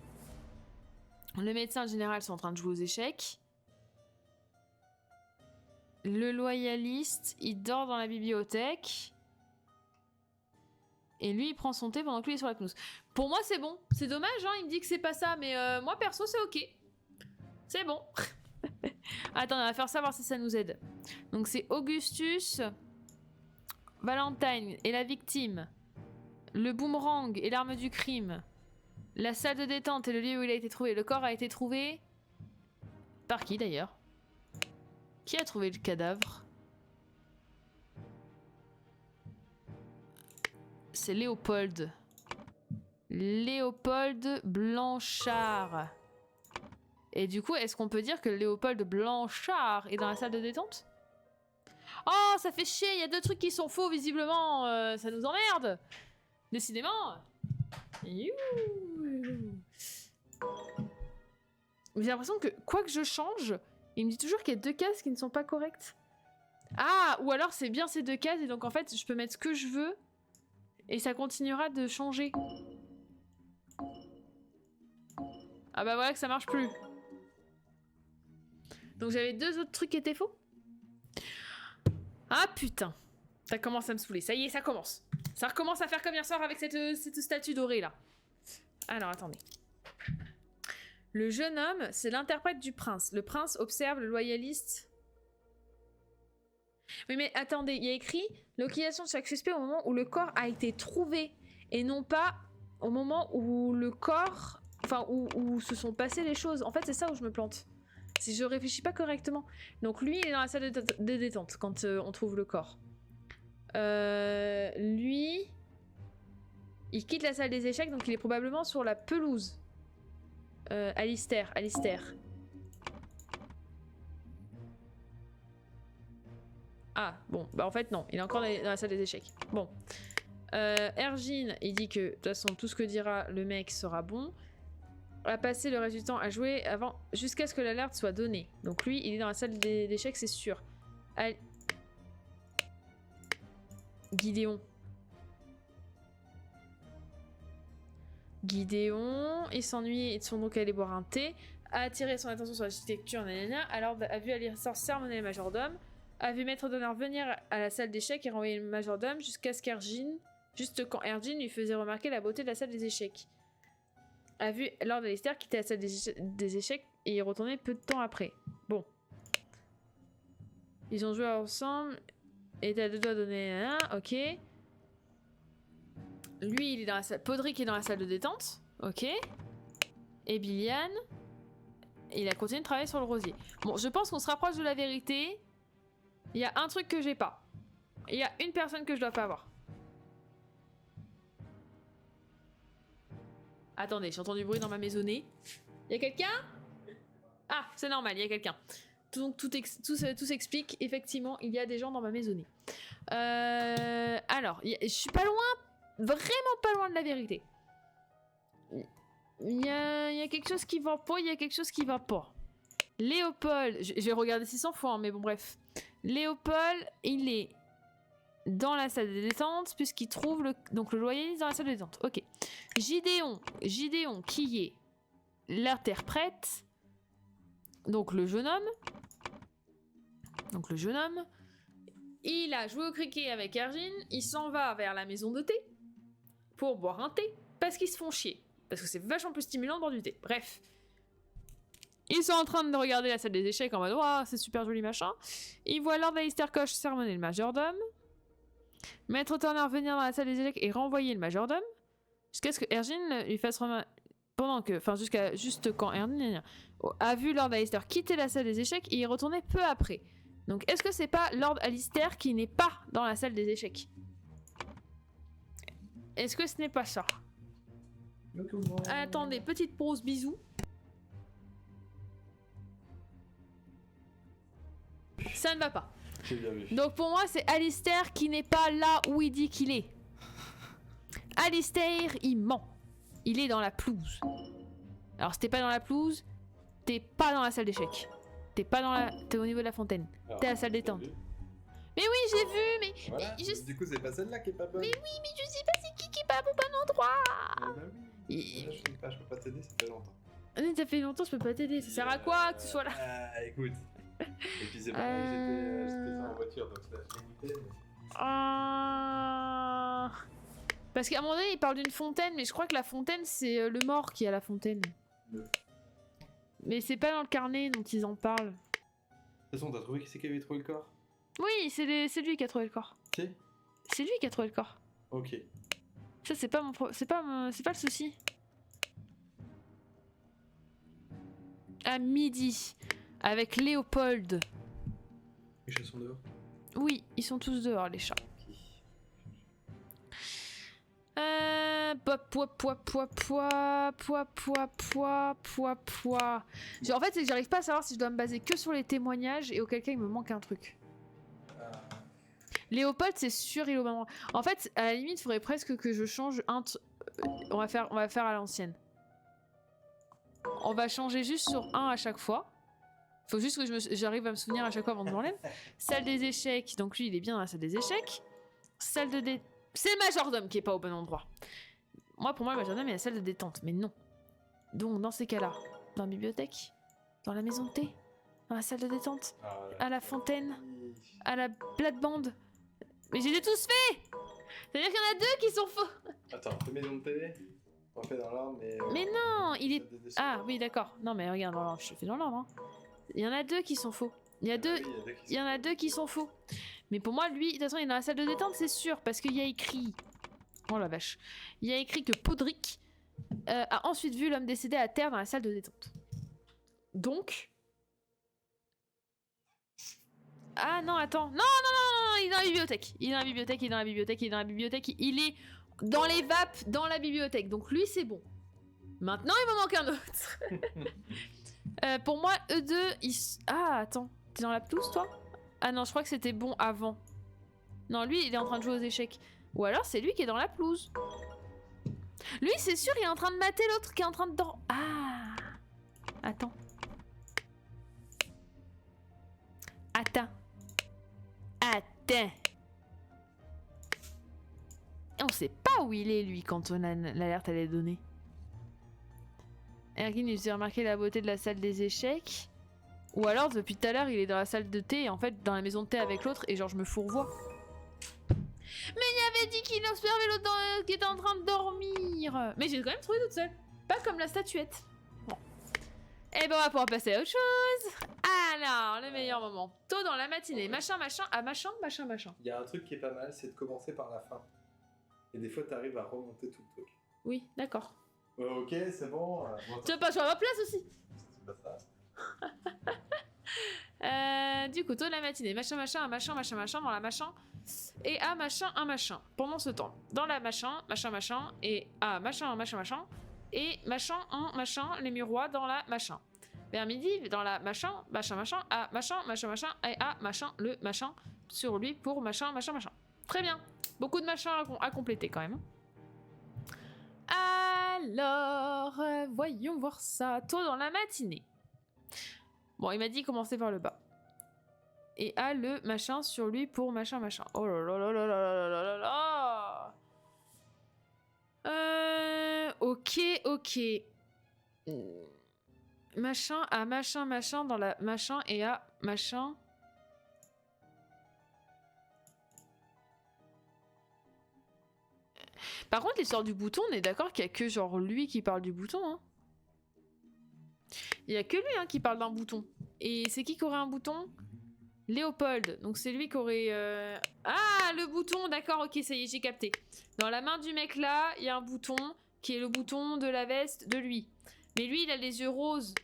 Le médecin général sont en train de jouer aux échecs. Le loyaliste, il dort dans la bibliothèque. Et lui, il prend son thé pendant que lui est sur la pelouse. Pour moi, c'est bon. C'est dommage, hein, il me dit que c'est pas ça. Mais moi, perso, c'est ok. C'est bon. Attends, on va faire ça, voir si ça nous aide. Donc, c'est Augustus, Valentine et la victime. Le boomerang et l'arme du crime. La salle de détente et le lieu où il a été trouvé. Le corps a été trouvé... Par qui d'ailleurs? Qui a trouvé le cadavre? C'est Léopold. Léopold Blanchard. Et du coup, est-ce qu'on peut dire que Léopold Blanchard est dans la salle de détente? Oh, ça fait chier, il y a 2 trucs qui sont faux visiblement. Ça nous emmerde. Décidément. J'ai l'impression que quoi que je change, il me dit toujours qu'il y a 2 cases qui ne sont pas correctes. Ah, ou alors c'est bien ces 2 cases et donc en fait je peux mettre ce que je veux et ça continuera de changer. Ah bah voilà que ça marche plus. Donc j'avais 2 autres trucs qui étaient faux. Ah putain. Ça commence à me saouler. Ça y est, ça commence. Ça recommence à faire comme hier soir avec cette statue dorée là. Alors attendez. Le jeune homme, c'est l'interprète du prince. Le prince observe le loyaliste. Oui, mais attendez, il y a écrit localisation de chaque suspect au moment où le corps a été trouvé et non pas au moment où le corps. Enfin, où se sont passées les choses. En fait, c'est ça où je me plante. Si je réfléchis pas correctement. Donc, lui, il est dans la salle de détente quand on trouve le corps. Lui. Il quitte la salle des échecs, donc il est probablement sur la pelouse. Alistair. Ah, bon, bah en fait non, il est encore dans la salle des échecs. Bon. Ergin, il dit que de toute façon tout ce que dira le mec sera bon. À passer le reste du temps à jouer avant, jusqu'à ce que l'alerte soit donnée. Donc lui, il est dans la salle d'échecs, c'est sûr. Gideon, il s'ennuie et sont donc allés boire un thé, a attiré son attention sur l'architecture, alors a vu Alistair sermonner le majordome, a vu Maître d'honneur venir à la salle d'échecs et renvoyer le majordome jusqu'à ce qu'Ergin, juste quand Ergin lui faisait remarquer la beauté de la salle des échecs. A vu Lord Alistair quitter la salle des échecs et y retourner peu de temps après. Bon. Ils ont joué ensemble, et était à deux doigts de donner ok. Lui, il est dans la salle. Podrick est dans la salle de détente. Ok. Et Billian, il a continué de travailler sur le rosier. Bon, je pense qu'on se rapproche de la vérité. Il y a un truc que j'ai pas. Il y a une personne que je dois pas avoir. Attendez, j'entends du bruit dans ma maisonnée. Il y a quelqu'un? Ah, c'est normal, il y a quelqu'un. Donc tout s'explique. Effectivement, il y a des gens dans ma maisonnée. Alors, je suis pas loin. Vraiment pas loin de la vérité. Il y a quelque chose qui va pas, il y a quelque chose qui va pas. Léopold, je vais regarder 600 fois, hein, mais bon bref. Léopold, il est dans la salle de détente, puisqu'il trouve le loyaliste dans la salle de détente. Ok. Gideon qui est l'interprète, donc le jeune homme. Il a joué au cricket avec Ergin, il s'en va vers la maison de thé pour boire un thé, parce qu'ils se font chier. Parce que c'est vachement plus stimulant de boire du thé. Bref. Ils sont en train de regarder la salle des échecs en mode « Ouah, c'est super joli machin ». Ils voient Lord Alistair Koch sermonner le majordome. Maître Turner venir dans la salle des échecs et renvoyer le majordome. Jusqu'à ce que Ergin lui fasse remarquer... Juste quand Ergin a vu Lord Alistair quitter la salle des échecs et y retourner peu après. Donc est-ce que c'est pas Lord Alistair qui n'est pas dans la salle des échecs? Est-ce que ce n'est pas ça? Attendez, petite pause, bisous. Ça ne va pas. Donc pour moi, c'est Alistair qui n'est pas là où il dit qu'il est. Alistair, il ment. Il est dans la pelouse. Alors si t'es pas dans la pelouse, t'es pas dans la salle d'échecs. T'es au niveau de la fontaine. T'es à la salle détente. Mais oui, j'ai vu, mais...
Voilà.
mais
Du coup, c'est pas celle-là qui est pas bonne.
Mais oui, mais je sais pas c'est qui est pas au bon endroit.
Bah oui. Là, je peux pas t'aider, ça fait longtemps.
Ça fait longtemps, je peux pas t'aider. Ça sert à quoi que tu sois là?
Écoute. Et puis c'est pareil, j'étais en voiture, donc là, j'ai goûté.
Parce qu'à un moment donné, il parle d'une fontaine, mais je crois que la fontaine, c'est le mort qui a la fontaine. Mais c'est pas dans le carnet dont ils en parlent.
De toute façon, t'as trouvé qui c'est qui avait trouvé le corps?
Oui, c'est lui qui a trouvé le corps. C'est lui qui a trouvé le corps.
Ok.
Ça, c'est pas le souci. À midi, avec Léopold.
Les chats sont dehors?
Oui, ils sont tous dehors, les chats. En fait, c'est que j'arrive pas à savoir si je dois me baser que sur les témoignages et auquel cas il me manque un truc. Léopold, c'est sûr, il est au même endroit. En fait, à la limite, il faudrait presque que je change on va faire à l'ancienne. On va changer juste sur un à chaque fois. Faut juste que j'arrive à me souvenir à chaque fois avant de m'enlève. Salle des échecs, donc lui il est bien dans la salle des échecs. Salle de détente. C'est le majordome qui est pas au bon endroit. Pour moi, le majordome est la salle de détente, mais non. Donc dans ces cas-là, dans la bibliothèque, dans la maison de thé, dans la salle de détente, à la fontaine, à la plate-bande. Mais j'ai tous fait! C'est-à-dire qu'il y en a deux qui sont faux!
Attends, deux maisons de télé? On fait dans l'ordre, mais.
Mais non, il est...
ça dédescend
Ah
dans
oui,
l'ordre.
d'accord. Non, mais regarde, dans l'ordre, je fais dans l'ordre. Hein. Il y en a deux qui sont faux. Il y a deux...
Oui, il y a deux qui
Il y en a deux qui sont faux. Mais pour moi, lui, de toute façon, il est dans la salle de détente, c'est sûr, parce qu'il y a écrit... Oh la vache. Il y a écrit que Podrick a ensuite vu l'homme décédé à terre dans la salle de détente. Donc... Ah non, attends. Non, non, non, non, il est dans la bibliothèque. Il est dans la bibliothèque, il est dans la bibliothèque, il est dans la bibliothèque. Il est dans les vapes, dans la bibliothèque. Donc lui, c'est bon. Maintenant, il m'en manque un autre. Pour moi, eux deux, ils... Ah, attends. T'es dans la pelouse, toi? Ah non, je crois que c'était bon avant. Non, lui, il est en train de jouer aux échecs. Ou alors, c'est lui qui est dans la pelouse. Lui, c'est sûr, il est en train de mater l'autre qui est en train de dormir. Ah. Attends. Attends. Attends. Et on sait pas où il est, lui, quand on a l'alerte elle est donnée. Ergin, il s'est remarqué la beauté de la salle des échecs. Ou alors, depuis tout à l'heure, il est dans la salle de thé, et en fait, dans la maison de thé avec l'autre, et genre, je me fourvoie. Mais il avait dit qu'il observait l'autre qui était en train de dormir. Mais j'ai quand même trouvé toute seule. Pas comme la statuette. Bon. Et ben, on va pouvoir passer à autre chose. Alors, le meilleur moment. Tôt dans la matinée. Machin, machin, ah, machin, machin, machin.
Il y a un truc qui est pas mal, c'est de commencer par la fin. Et des fois, t'arrives à remonter tout le truc.
Oui, d'accord.
Ok, c'est bon. Bon,
Tu veux pas jouer à ma place aussi?
c'est pas ça.
Du coup, tôt de la matinée, machin, machin, un machin, machin, machin, dans la machin, et à machin, un machin. Pendant ce temps, dans la machin, machin, machin, et à machin, un machin, machin, et machin, un machin, les miroirs dans la machin. Vers midi, dans la machin, machin, machin, à machin, machin, machin, et à machin, le machin, sur lui pour machin, machin, machin. Très bien. Beaucoup de machins à compléter quand même. Alors, voyons voir ça. Tôt dans la matinée. Bon, il m'a dit commencer par le bas. Et à le machin sur lui pour machin machin. Oh là là là là là là là là là. Ok, ok. Machin à machin machin dans la machin et à machin. Par contre, l'histoire du bouton, on est d'accord qu'il y a que genre lui qui parle du bouton, hein. Il y a que lui hein, qui parle d'un bouton. Et c'est qui aurait un bouton? Léopold. Donc c'est lui qui aurait... Ah, le bouton, d'accord, ok, ça y est, j'ai capté. Dans la main du mec là, il y a un bouton qui est le bouton de la veste de lui. Mais lui, il a les yeux roses.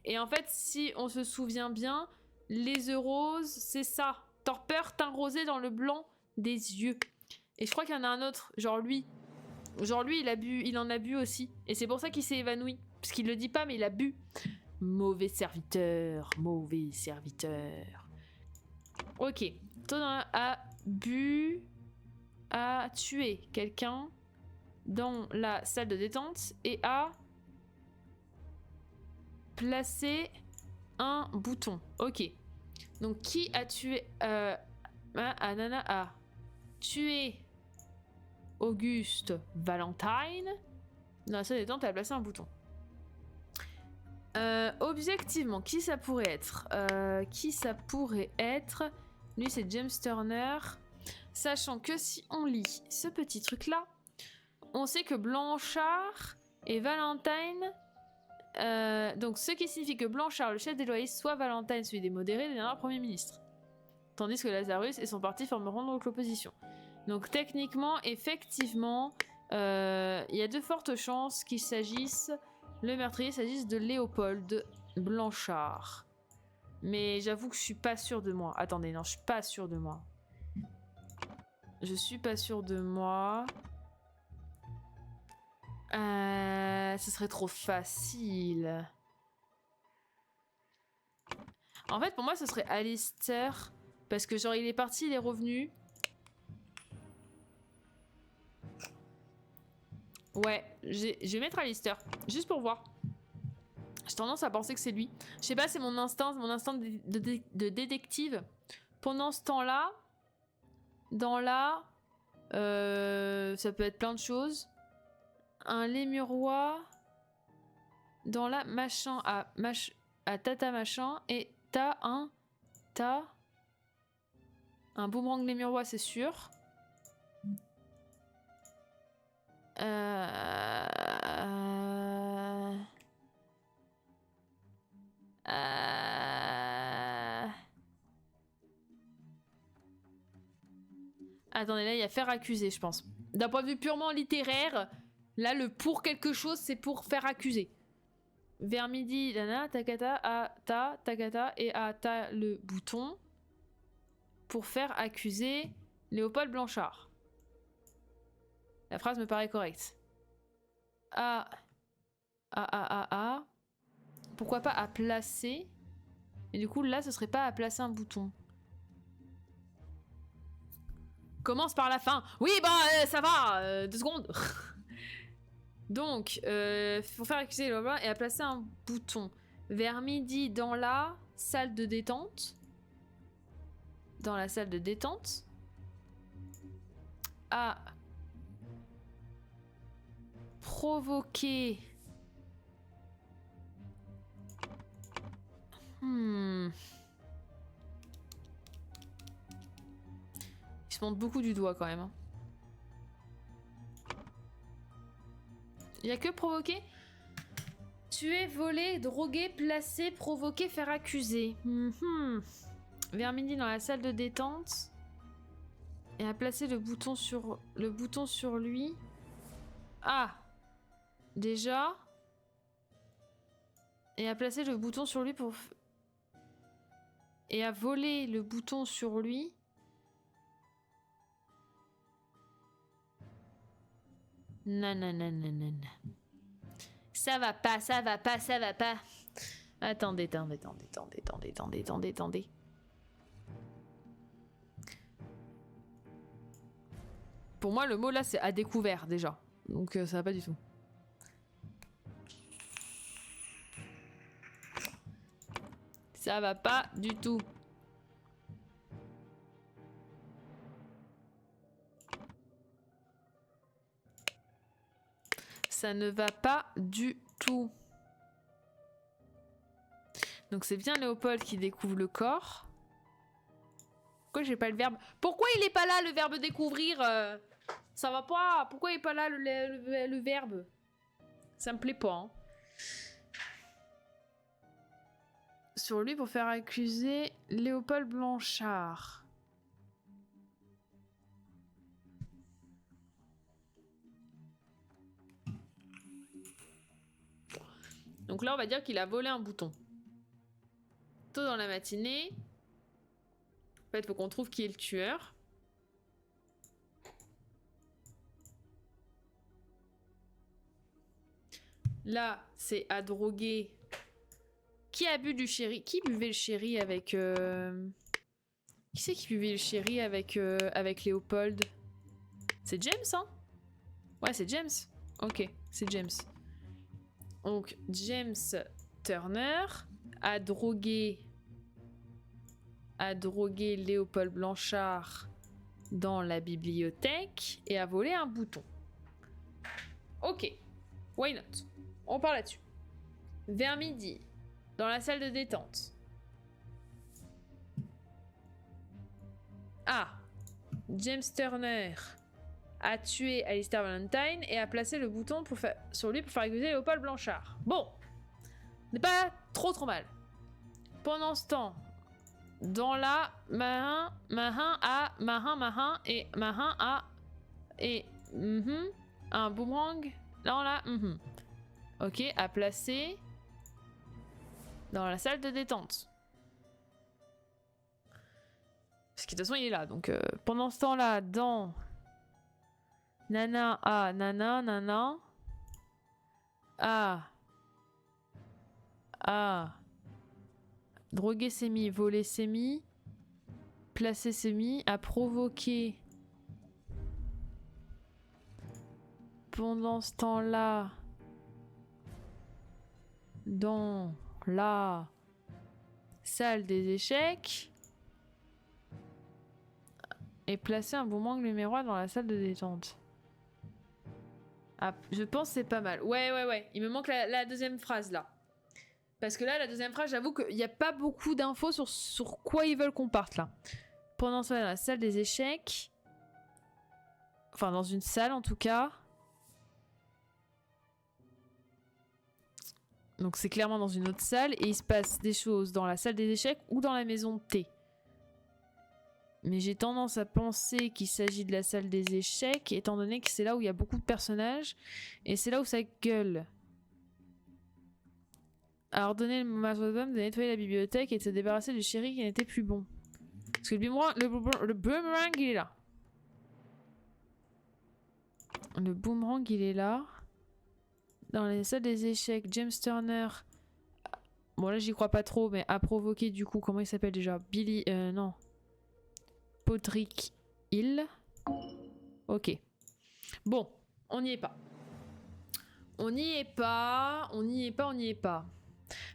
Et en fait, si on se souvient bien, les yeux roses, c'est ça. Torpeur teint rosé dans le blanc des yeux. Et je crois qu'il y en a un autre, genre lui. Genre lui, il en a bu aussi. Et c'est pour ça qu'il s'est évanoui. Parce qu'il le dit pas, mais il a bu. Mauvais serviteur, mauvais serviteur. Ok. Tonin a bu, a tué quelqu'un dans la salle de détente et a placé un bouton. Ok. Donc qui a tué Nana a tué Auguste Valentine. Dans la salle de détente, elle a placé un bouton. Objectivement, qui ça pourrait être? Qui ça pourrait être? Lui, c'est James Turner. Sachant que si on lit ce petit truc-là, on sait que Blanchard et Valentine... donc, ce qui signifie que Blanchard, le chef des loyalistes, soit Valentine, celui des modérés, deviendra Premier ministre. Tandis que Lazarus et son parti formeront donc l'opposition. Donc, techniquement, effectivement, il y a de fortes chances qu'il s'agisse... Le meurtrier s'agisse de Léopold Blanchard. Mais j'avoue que je suis pas sûre de moi. Attendez, non, je suis pas sûre de moi. Je suis pas sûre de moi. Ce serait trop facile. En fait, pour moi, ce serait Alistair. Parce que genre, il est parti, il est revenu. Ouais, je vais mettre Alistair, juste pour voir. J'ai tendance à penser que c'est lui. Je sais pas, c'est mon instinct de détective. Pendant ce temps-là, dans la... ça peut être plein de choses. Un lémurois dans la machin à tata machin et t'as un boomerang lémurois, c'est sûr. Attendez, là, il y a faire accuser, je pense. D'un point de vue purement littéraire, là, le pour quelque chose, c'est pour faire accuser. Vers midi, nana, takata, a, ta, takata, et a, ta, le bouton. Pour faire accuser Léopold Blanchard. La phrase me paraît correcte. A. Pourquoi pas à placer? Et du coup, là, ce serait pas à placer un bouton. Commence par la fin. Oui, bah, ça va. 2 secondes. Donc, faut faire accuser le blanc et à placer un bouton. Vers midi, dans la salle de détente. Dans la salle de détente. À provoquer. Il se montre beaucoup du doigt quand même. Hein. Il y a que provoquer. Tuer, voler, droguer, placer, provoquer, faire accuser. Vers midi dans la salle de détente. Et à placer le bouton sur lui. Ah. Déjà. Et à placer le bouton sur lui pour... Et à voler le bouton sur lui. Non. Ça va pas. Attendez. Pour moi, le mot là, c'est à découvert déjà. Donc ça va pas du tout. Ça va pas du tout. Ça ne va pas du tout. Donc c'est bien Léopold qui découvre le corps. Pourquoi j'ai pas le verbe? Pourquoi il est pas là le verbe découvrir? Ça va pas. Pourquoi il est pas là le verbe? Ça me plaît pas. Hein. Sur lui pour faire accuser Léopold Blanchard. Donc là, on va dire qu'il a volé un bouton. Tôt dans la matinée. En fait, il faut qu'on trouve qui est le tueur. Là, c'est à droguer. Qui a bu du sherry? Qui buvait le sherry avec... Qui c'est qui buvait le sherry avec Léopold? C'est James, hein? Ouais, c'est James. Ok, c'est James. Donc, James Turner a drogué Léopold Blanchard dans la bibliothèque et a volé un bouton. Ok, why not? On part là-dessus. Vers midi, dans la salle de détente. Ah, James Turner a tué Alistair Valentine et a placé le bouton sur lui pour faire accuser Léopold Blanchard. Bon, n'est pas trop mal. Pendant ce temps, dans la Mahin un boomerang dans la ok, à placer dans la salle de détente. Parce que de toute façon il est là, donc pendant ce temps-là, dans nana droguer Semi, voler Semi, placer Semi, à provoquer. Pendant ce temps-là, dans la salle des échecs, et placer un boomerang numéro 1 dans la salle de détente. Ah, je pense que c'est pas mal. Ouais. Il me manque la deuxième phrase là. Parce que là, la deuxième phrase, j'avoue qu'il n'y a pas beaucoup d'infos sur quoi ils veulent qu'on parte là. Pendant ça, dans la salle des échecs. Enfin, dans une salle en tout cas. Donc c'est clairement dans une autre salle et il se passe des choses dans la salle des échecs ou dans la maison de thé. Mais j'ai tendance à penser qu'il s'agit de la salle des échecs, étant donné que c'est là où il y a beaucoup de personnages et c'est là où ça gueule. A ordonné le majordome de nettoyer la bibliothèque et de se débarrasser du chéri qui n'était plus bon. Parce que le boomerang, il est là. Le boomerang, il est là. Dans les salles des échecs, James Turner... Bon là j'y crois pas trop, mais a provoqué du coup, comment il s'appelle déjà? Billy... non. Podrick Hill. Ok. Bon, on n'y est pas. On n'y est pas, on n'y est pas, on n'y est pas.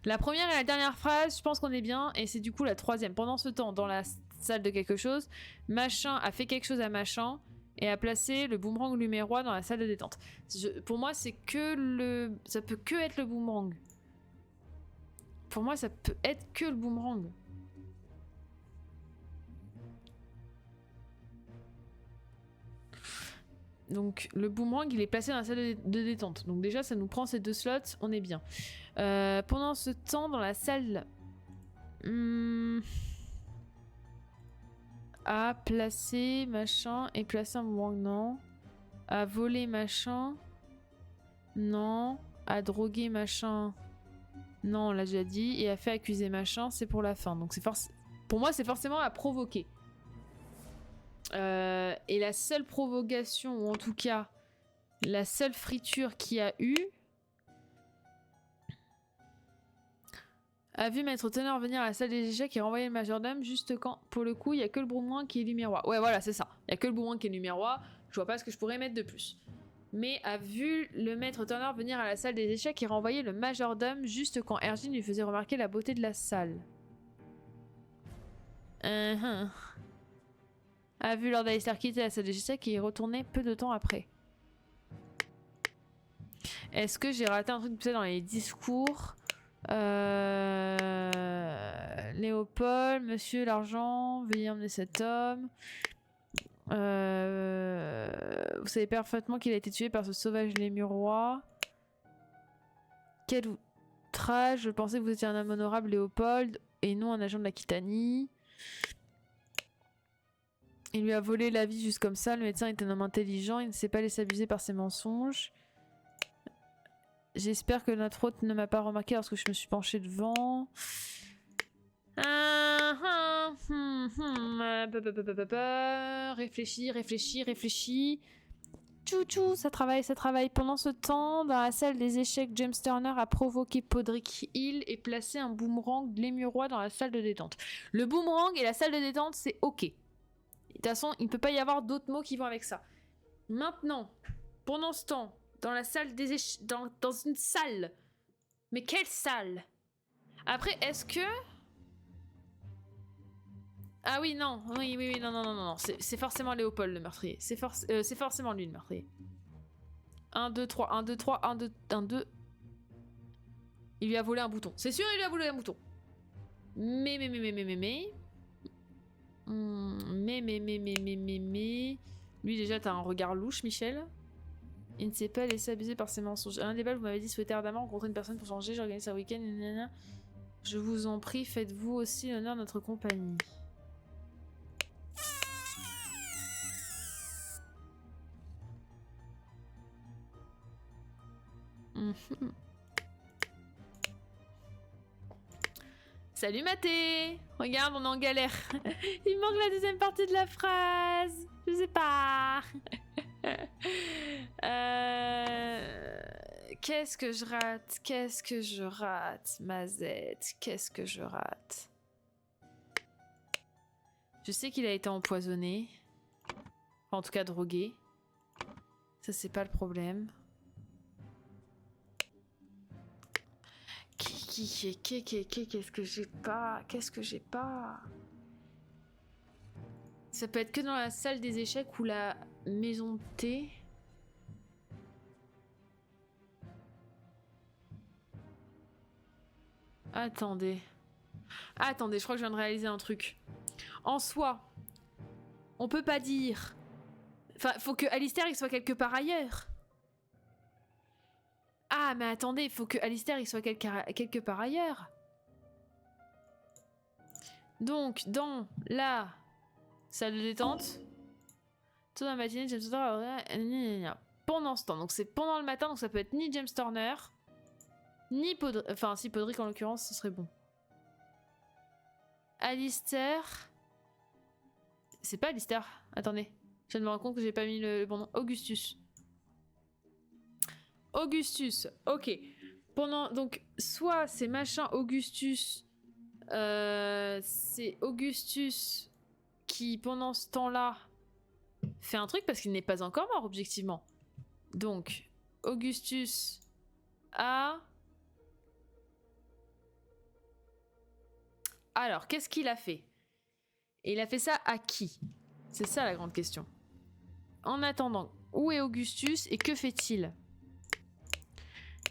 La première et la dernière phrase, je pense qu'on est bien, et c'est du coup la troisième. Pendant ce temps, dans la salle de quelque chose, machin a fait quelque chose à machin et a placé le boomerang numéro dans la salle de détente. Pour moi, c'est que le... Ça peut que être le boomerang. Pour moi, ça peut être que le boomerang. Donc le boomerang il est placé dans la salle de détente. Donc déjà ça nous prend ces 2 slots, on est bien. Pendant ce temps dans la salle... à placer machin et placer un boomerang, non. À voler machin, non. À droguer machin, non on l'a déjà dit. Et à faire accuser machin c'est pour la fin. Donc c'est pour moi c'est forcément à provoquer. Et la seule provocation, ou en tout cas la seule friture qu'il y a eu, a vu Maître Tonnerre venir à la salle des échecs et renvoyer le majordome juste quand, pour le coup, il y a que le boomerang qui est numéro. Ouais, voilà, c'est ça. Il y a que le boomerang qui est numéro. Je vois pas ce que je pourrais mettre de plus. Mais a vu le Maître Tonnerre venir à la salle des échecs et renvoyer le majordome juste quand Ergin lui faisait remarquer la beauté de la salle. A vu Lord Alistair quitter la salle des échecs et y retourner peu de temps après. Est-ce que j'ai raté un truc peut-être dans les discours? Léopold, monsieur l'argent, veuillez emmener cet homme. Vous savez parfaitement qu'il a été tué par ce sauvage lémurois. Quel outrage, je pensais que vous étiez un homme honorable, Léopold, et non un agent de l'Aquitanie. Il lui a volé la vie juste comme ça. Le médecin est un homme intelligent. Il ne s'est pas laissé abuser par ses mensonges. J'espère que notre hôte ne m'a pas remarqué lorsque je me suis penchée devant. Réfléchis, réfléchis, réfléchis. Tchou-tchou, ça travaille, ça travaille. Pendant ce temps, dans la salle des échecs, James Turner a provoqué Podrick Hill et placé un boomerang lémurois dans la salle de détente. Le boomerang et la salle de détente, c'est ok. De toute façon, il ne peut pas y avoir d'autres mots qui vont avec ça. Maintenant, pendant ce temps, dans la salle des dans une salle. Mais quelle salle? Après, est-ce que... Ah oui, non. Oui, non. C'est forcément Léopold le meurtrier. C'est forcément lui le meurtrier. 1, 2, 3, 1, 2, 3, 1, 2, 1, 2. Il lui a volé un bouton. C'est sûr, il lui a volé un bouton. Mais. Lui déjà t'as un regard louche, Michel. Il ne s'est pas laissé abuser par ses mensonges. À l'un des balles, vous m'avez dit souhaiter ardemment rencontrer une personne pour changer. J'organise un week-end. Je vous en prie, faites-vous aussi l'honneur de notre compagnie. Salut Mathé. Regarde, on est en galère. Il manque la deuxième partie de la phrase. Je sais pas. Qu'est-ce que je rate? Qu'est-ce que je rate, Mazette? Qu'est-ce que je rate? Je sais qu'il a été empoisonné. En tout cas drogué. Ça c'est pas le problème. Qu'est-ce que j'ai pas? Qu'est-ce que j'ai pas? Ça peut être que dans la salle des échecs ou la maison de thé. Attendez, je crois que je viens de réaliser un truc. En soi, on peut pas dire... Enfin, faut que Alistair il soit quelque part ailleurs. Ah, Ah, mais attendez, il faut que Alistair il soit quelque part ailleurs. Donc, dans la salle de détente, toute la matinée, James Turner. Pendant ce temps, donc c'est pendant le matin, donc ça peut être ni James Turner, ni Podrick. Enfin, si Podrick en l'occurrence, ce serait bon. Alistair. C'est pas Alistair. Attendez. Je viens de me rendre compte que j'ai pas mis le bon nom. Augustus. Augustus. Ok. Pendant. Donc, soit c'est machin Augustus. C'est Augustus qui, pendant ce temps-là, fait un truc parce qu'il n'est pas encore mort, objectivement. Donc, Augustus a. Alors, qu'est-ce qu'il a fait? Et il a fait ça à qui? C'est ça la grande question. En attendant, où est Augustus et que fait-il?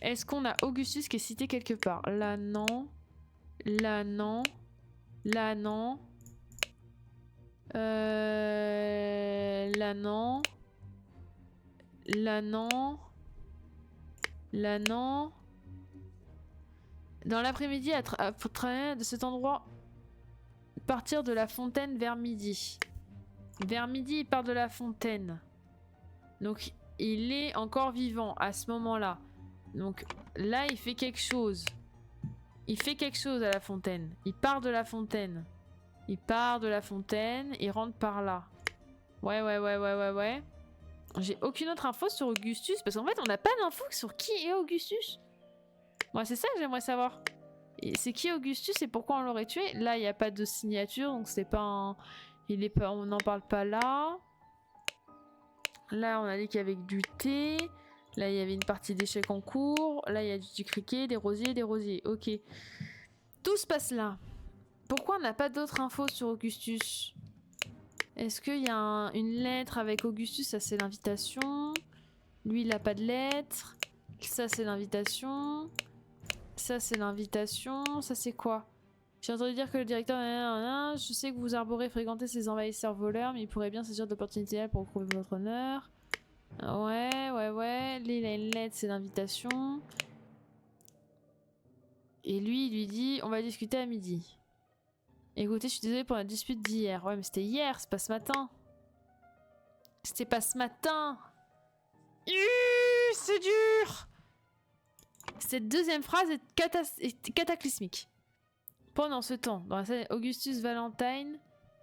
Est-ce qu'on a Augustus qui est cité quelque part? Là, non. Là, non. Là, non. Là, non. Là, non. Là, non. Dans l'après-midi, à travers de cet endroit, partir de la fontaine vers midi. Vers midi, il part de la fontaine. Donc, il est encore vivant à ce moment-là. Donc, là, il fait quelque chose. Il fait quelque chose à la fontaine. Il part de la fontaine. Il part de la fontaine. Il rentre par là. Ouais. J'ai aucune autre info sur Augustus. Parce qu'en fait, on n'a pas d'info sur qui est Augustus. Moi, c'est ça que j'aimerais savoir. C'est qui Augustus et pourquoi on l'aurait tué? Là, il n'y a pas de signature. Donc, c'est pas un... Il est pas... On n'en parle pas là. Là, on a dit qu'il y avait du thé. Là, il y avait une partie d'échecs en cours. Là, il y a du cricket, des rosiers. Ok. Tout se passe là. Pourquoi on n'a pas d'autres infos sur Augustus? Est-ce qu'il y a une lettre avec Augustus? Ça, c'est l'invitation. Lui, il n'a pas de lettre. Ça, c'est l'invitation. Ça, c'est l'invitation. Ça, c'est quoi? J'ai entendu dire que le directeur... Je sais que vous arborez fréquenter ces envahisseurs voleurs, mais il pourrait bien saisir d'opportunités pour prouver votre honneur. Ouais. Lui, il a une lettre, c'est l'invitation. Et lui, il lui dit, on va discuter à midi. Écoutez, je suis désolée pour la dispute d'hier. Ouais, mais c'était hier, c'est pas ce matin. C'était pas ce matin. C'est dur. Cette deuxième phrase est cataclysmique. Pendant ce temps, dans la scène Augustus Valentine,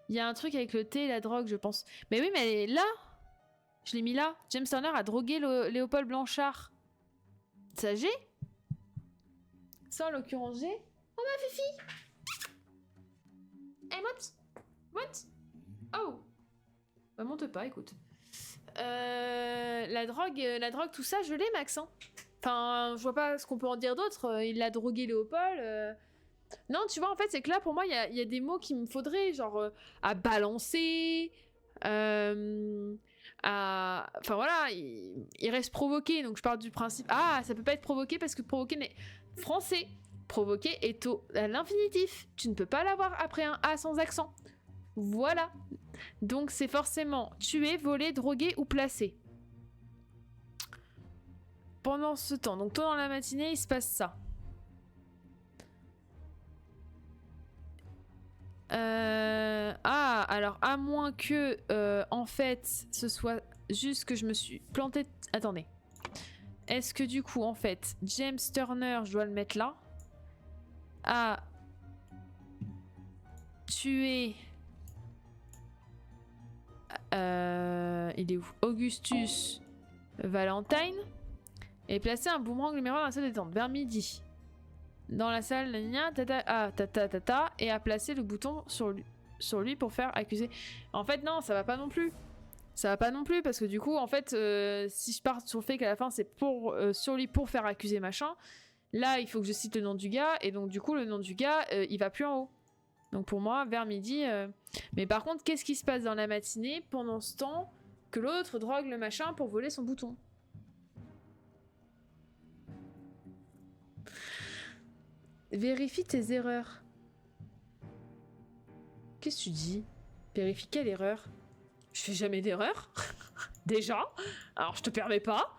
il y a un truc avec le thé et la drogue, je pense. Mais oui, mais elle est là. Je l'ai mis là. James Turner a drogué Léopold Blanchard. Ça, G? Ça, en l'occurrence, G? Oh, ma fifi! Hey, monte! Oh! Bah, monte pas, écoute. La drogue, tout ça, je l'ai, Max. Hein. Enfin, je vois pas ce qu'on peut en dire d'autre. Il a drogué Léopold. Non, tu vois, en fait, c'est que là, pour moi, il y a des mots qu'il me faudrait, genre à balancer, enfin voilà, il reste provoqué, donc je pars du principe. Ah, ça peut pas être provoqué parce que provoqué n'est français. Provoqué est à l'infinitif. Tu ne peux pas l'avoir après un A sans accent. Voilà. Donc c'est forcément tuer, voler, droguer ou placer. Pendant ce temps, donc tôt dans la matinée, il se passe ça. Alors à moins que en fait ce soit juste que je me suis plantée. Attendez. Est-ce que du coup en fait James Turner, je dois le mettre là, a tué il est où? Augustus Valentine et placé un boomerang numéro dans la salle de détente vers midi. Dans la salle, et a placé le bouton sur lui pour faire accuser. En fait, non, ça va pas non plus. Ça va pas non plus parce que du coup, en fait, si je pars sur le fait qu'à la fin c'est sur lui pour faire accuser machin, là il faut que je cite le nom du gars et donc du coup le nom du gars il va plus en haut. Donc pour moi, vers midi. Mais par contre, qu'est-ce qui se passe dans la matinée pendant ce temps que l'autre drogue le machin pour voler son bouton? Vérifie tes erreurs. Qu'est-ce que tu dis? Vérifie quelle erreur? Je fais jamais d'erreur. Déjà. Alors je te permets pas.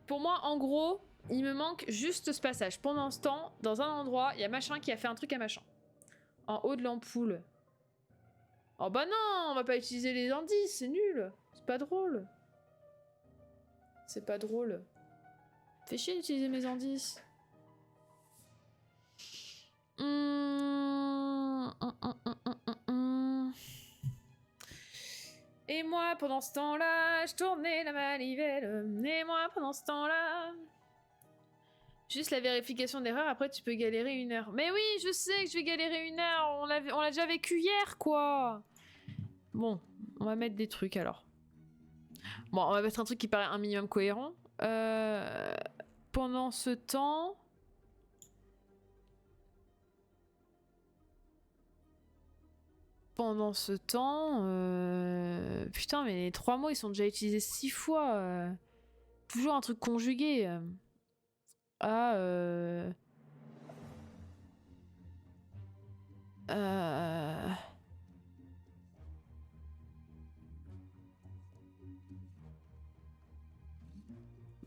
pour moi, en gros, il me manque juste ce passage. Pendant ce temps, dans un endroit, il y a machin qui a fait un truc à machin. En haut de l'ampoule. Oh bah non, on va pas utiliser les indices, c'est nul. C'est pas drôle. C'est pas drôle. Fais chier d'utiliser mes indices. Et moi, pendant ce temps-là, je tournais la manivelle. Et moi, pendant ce temps-là... Juste la vérification d'erreur, après tu peux galérer 1 heure. Mais oui, je sais que je vais galérer 1 heure. On l'a déjà vécu hier, quoi. Bon, on va mettre des trucs alors. Bon, on va mettre un truc qui paraît un minimum cohérent. Pendant ce temps... Putain, mais les 3 mots, ils sont déjà utilisés 6 fois. Toujours un truc conjugué.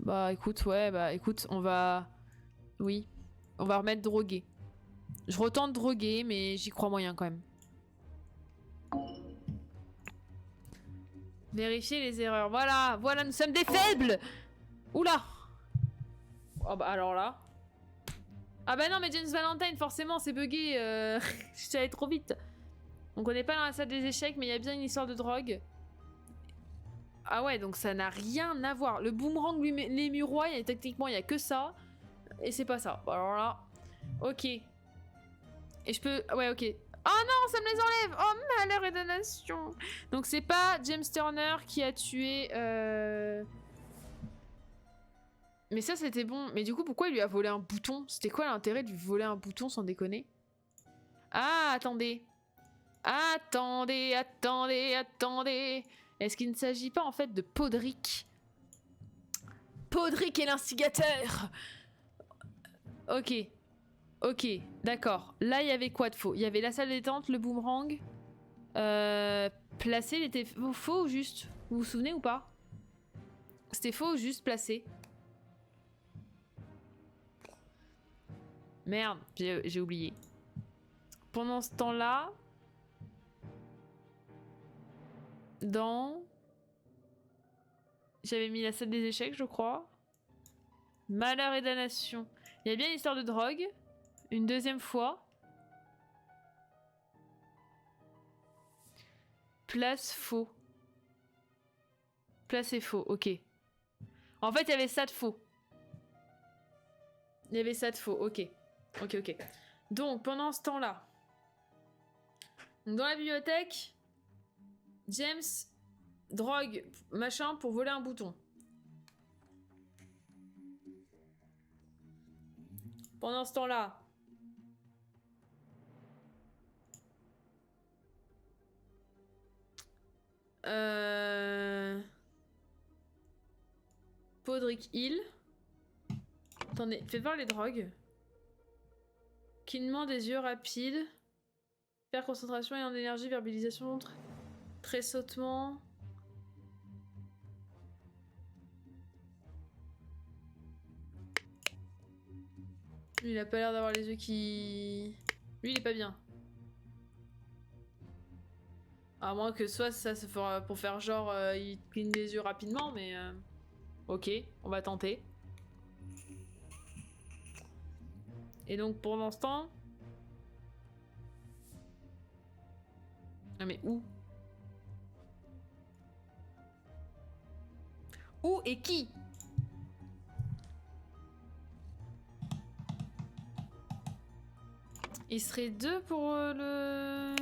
Bah écoute, on va... Oui, on va remettre drogué. Je retente drogué, mais j'y crois moyen quand même. Vérifier les erreurs. Voilà, voilà, nous sommes des faibles. Oula. Oh bah alors là. Ah bah non, mais James Valentine, forcément, c'est bugué. Je suis allée trop vite. Donc on n'est pas dans la salle des échecs, mais il y a bien une histoire de drogue. Ah ouais, donc ça n'a rien à voir. Le boomerang, les muroirs, techniquement, il n'y a que ça. Et c'est pas ça. Bon, alors là, ok. Et je peux... Ouais, ok. Oh non, ça me les enlève. Oh, malheur et damnation. Donc c'est pas James Turner qui a tué... Mais ça, c'était bon. Mais du coup, pourquoi il lui a volé un bouton? C'était quoi l'intérêt de lui voler un bouton sans déconner? Ah, attendez. Attendez. Est-ce qu'il ne s'agit pas en fait de Podrick? Podrick est l'instigateur. Ok, d'accord. Là, il y avait quoi de faux? Il y avait la salle de détente, le boomerang. Placé, il était faux ou juste? Vous vous souvenez ou pas? C'était faux ou juste placé? Merde, j'ai oublié. Pendant ce temps-là... J'avais mis la salle des échecs, je crois. Malheur et damnation. Il y a bien une histoire de drogue. Une deuxième fois. Place faux. Place et faux, ok. En fait, il y avait ça de faux. Ok. Ok. Donc, pendant ce temps-là... Dans la bibliothèque... James... Drogue, machin, pour voler un bouton. Pendant ce temps-là... Podrick Hill. Attendez, fais voir les drogues. Clignement des yeux rapides. Perte concentration et en énergie, verbalisation, tressautement. Lui, il a pas l'air d'avoir les yeux qui... Lui, il est pas bien. À moins que soit ça se fera pour faire genre il cligne des yeux rapidement, mais... Ok, on va tenter. Et donc pendant ce temps... Ah mais où? Où et qui? Il serait 2 pour le...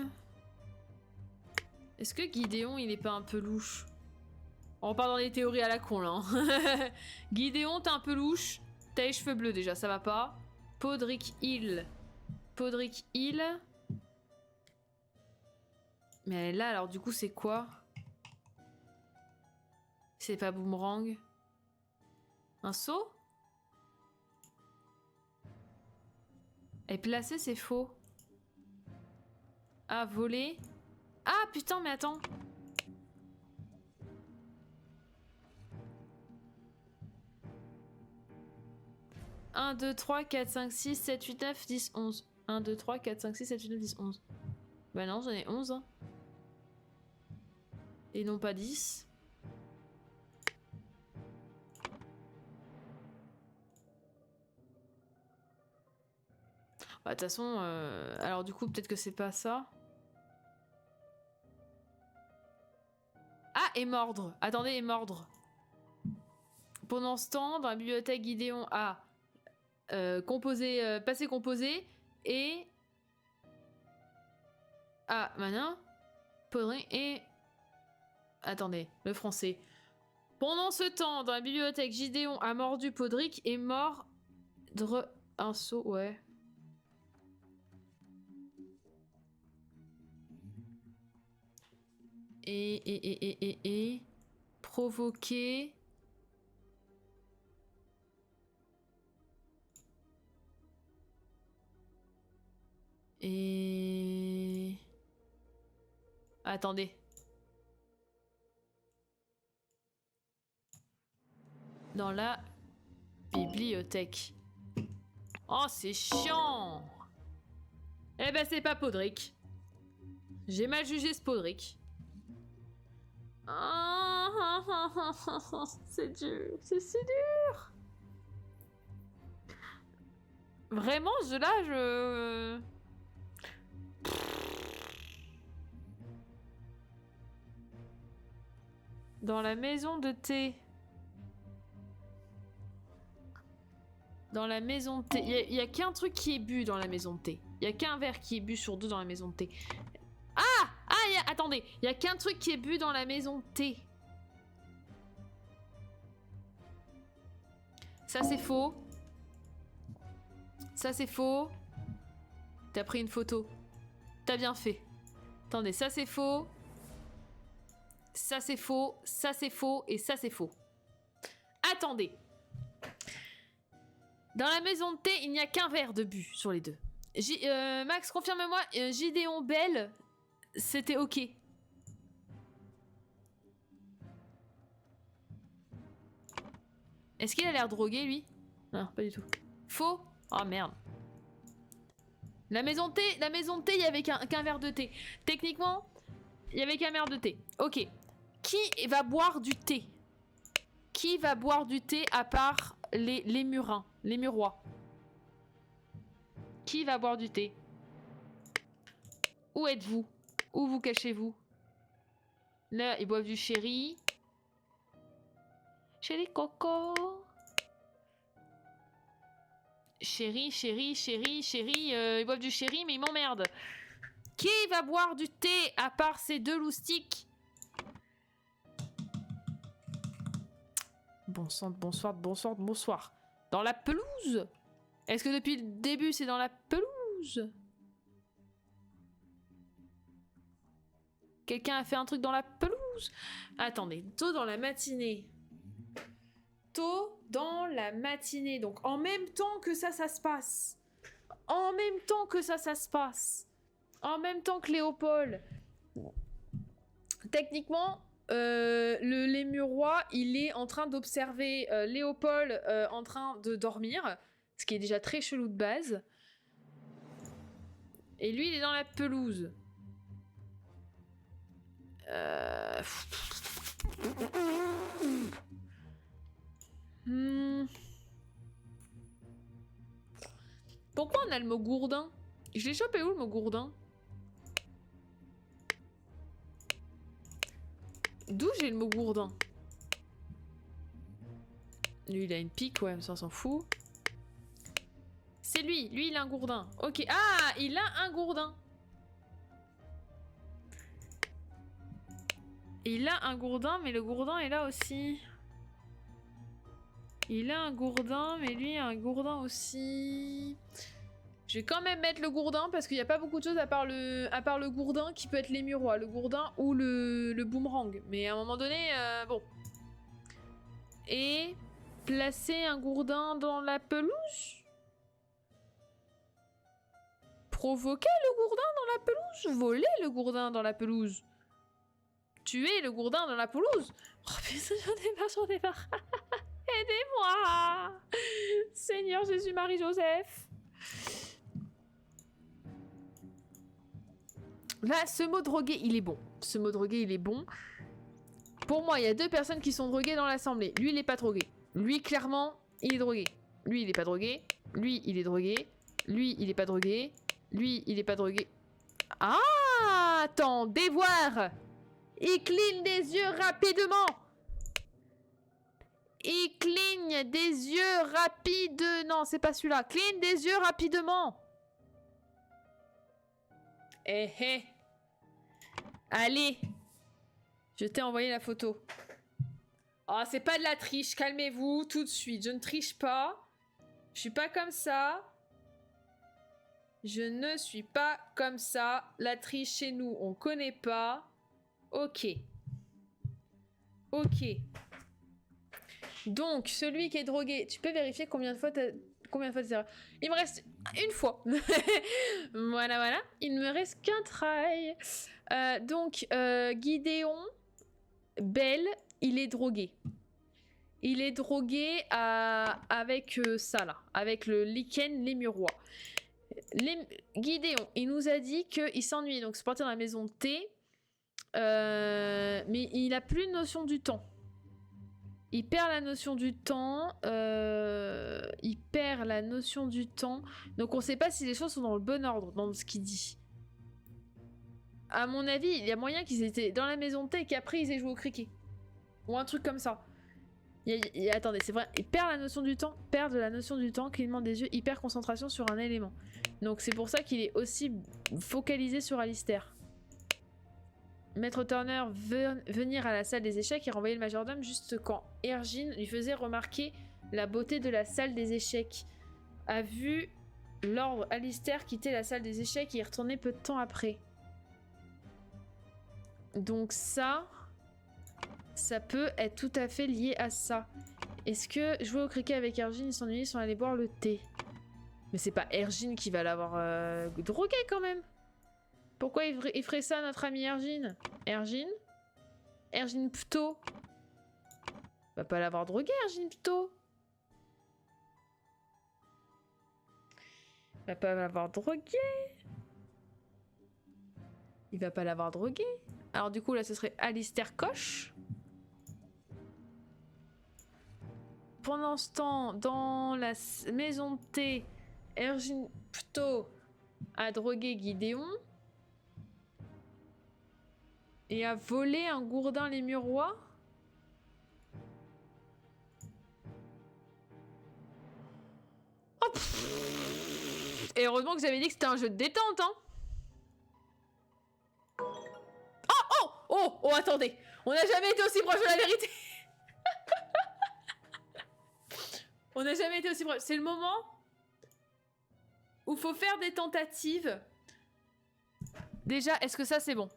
Est-ce que Gideon, il est pas un peu louche? On part dans des théories à la con, là. Hein. Gideon, t'es un peu louche. T'as les cheveux bleus, déjà, ça va pas. Podrick Hill. Mais là, alors, du coup, c'est quoi? C'est pas boomerang? Un saut? Et placer, c'est faux. Ah, voler? Ah, putain, mais attends. 1, 2, 3, 4, 5, 6, 7, 8, 9, 10, 11. 1, 2, 3, 4, 5, 6, 7, 8, 9, 10, 11. Bah non, j'en ai 11. Hein. Et non pas 10. Bah de toute façon, alors du coup peut-être que c'est pas ça. Ah, et mordre. Attendez, et mordre. Pendant ce temps, dans la bibliothèque, Gideon a passé composé et... Ah, maintenant, Podrick et... Attendez, le français. Pendant ce temps, dans la bibliothèque, Gideon a mordu Podrick et mordre un saut, ouais. Et provoquer... Et... Attendez. Dans la bibliothèque. Oh, c'est chiant! Eh ben, c'est pas Podrick. J'ai mal jugé ce Podrick. C'est dur, c'est si dur. Vraiment, je... Dans la maison de thé. Dans la maison de thé. Il y a qu'un truc qui est bu dans la maison de thé. Il y a qu'un verre qui est bu sur deux dans la maison de thé. Attendez, il y a qu'un truc qui est bu dans la maison de thé. Ça c'est faux. Ça c'est faux. T'as pris une photo. T'as bien fait. Attendez, ça c'est faux. Ça c'est faux. Ça c'est faux. Et ça c'est faux. Attendez. Dans la maison de thé, il n'y a qu'un verre de bu sur les deux. Max, confirme-moi, Gideon Bell, c'était ok. Est-ce qu'il a l'air drogué, lui? Non, pas du tout. Faux? Oh merde. La maison de thé, il y avait qu'un verre de thé. Techniquement, il y avait qu'un verre de thé. Ok. Qui va boire du thé? Qui va boire du thé à part les murins, les murois? Qui va boire du thé? Où êtes-vous? Où vous cachez-vous? Là, ils boivent du sherry. Sherry coco. Chérie, ils boivent du sherry, mais ils m'emmerdent. Qui va boire du thé à part ces deux loustiques? Bonsoir. Dans la pelouse? Est-ce que depuis le début, c'est dans la pelouse? Quelqu'un a fait un truc dans la pelouse? Attendez, tôt dans la matinée. Tôt dans la matinée. Donc en même temps que ça se passe. En même temps que ça se passe. En même temps que Léopold. Techniquement, le Lémurois, il est en train d'observer Léopold en train de dormir. Ce qui est déjà très chelou de base. Et lui, il est dans la pelouse. Pourquoi on a le mot gourdin? Je l'ai chopé où le mot gourdin? D'où j'ai le mot gourdin? Lui il a une pique, ouais, ça on s'en fout. C'est lui il a un gourdin. Ok, ah, il a un gourdin. Il a un gourdin, mais le gourdin est là aussi. Il a un gourdin, mais lui a un gourdin aussi. Je vais quand même mettre le gourdin parce qu'il n'y a pas beaucoup de choses à part le gourdin qui peut être les murois, le gourdin ou le boomerang. Mais à un moment donné, bon. Et placer un gourdin dans la pelouse? Provoquer le gourdin dans la pelouse? Voler le gourdin dans la pelouse? Tuer le gourdin dans la pelouse? Oh putain, j'en ai marre. Aidez-moi. Seigneur Jésus, Marie, Joseph. Là, ce mot drogué, il est bon. Ce mot drogué, il est bon. Pour moi, il y a deux personnes qui sont droguées dans l'assemblée. Lui, il est pas drogué. Lui, clairement, il est drogué. Lui, il est pas drogué. Lui, il est drogué. Lui, il est pas drogué. Lui, il est pas drogué. Ah, attendez voir. Il cligne des yeux rapidement. Il cligne des yeux rapides. Non, c'est pas celui-là. Cligne des yeux rapidement. Eh eh. Allez. Je t'ai envoyé la photo. Oh, c'est pas de la triche. Calmez-vous tout de suite. Je ne triche pas. Je suis pas comme ça. Je ne suis pas comme ça. La triche chez nous, on connaît pas. Ok. Ok. Donc, celui qui est drogué, tu peux vérifier combien de fois t'as erreurs. Il me reste une fois. Voilà, voilà. Il ne me reste qu'un try. Donc, Gideon Bell, il est drogué. Il est drogué avec ça là, avec le lichen lémurois. Gideon, il nous a dit qu'il s'ennuyait, donc se porter dans la maison de thé. Mais il a plus de notion du temps. Il perd la notion du temps. Il perd la notion du temps. Donc on sait pas si les choses sont dans le bon ordre, dans ce qu'il dit. À mon avis, il y a moyen qu'ils étaient dans la maison de thé et qu'après ils aient joué au cricket. Ou un truc comme ça. Attendez, c'est vrai. Il perd la notion du temps. Perd de la notion du temps, clignement des yeux, hyper concentration sur un élément. Donc c'est pour ça qu'il est aussi focalisé sur Alistair. Maître Turner veut venir à la salle des échecs et renvoyer le majordome juste quand Ergin lui faisait remarquer la beauté de la salle des échecs. A vu Lord Alistair quitter la salle des échecs et y retourner peu de temps après. Donc ça peut être tout à fait lié à ça. Est-ce que jouer au cricket avec Ergin, ils s'ennuyaient, ils sont allés boire le thé? Mais c'est pas Ergin qui va l'avoir drogué quand même. Pourquoi il ferait ça, notre ami Ergin? Ergin Pto va pas l'avoir drogué, Ergin Pto. Va pas l'avoir drogué. Il va pas l'avoir drogué. Alors du coup là ce serait Alistair Koch. Pendant ce temps, dans la maison de thé, Ergin Pto a drogué Gideon. Et a volé un gourdin lémurois. Oh, et heureusement que j'avais dit que c'était un jeu de détente, hein. Oh, attendez. On n'a jamais été aussi proche de la vérité. On n'a jamais été aussi proche. C'est le moment où faut faire des tentatives. Déjà, est-ce que ça c'est bon?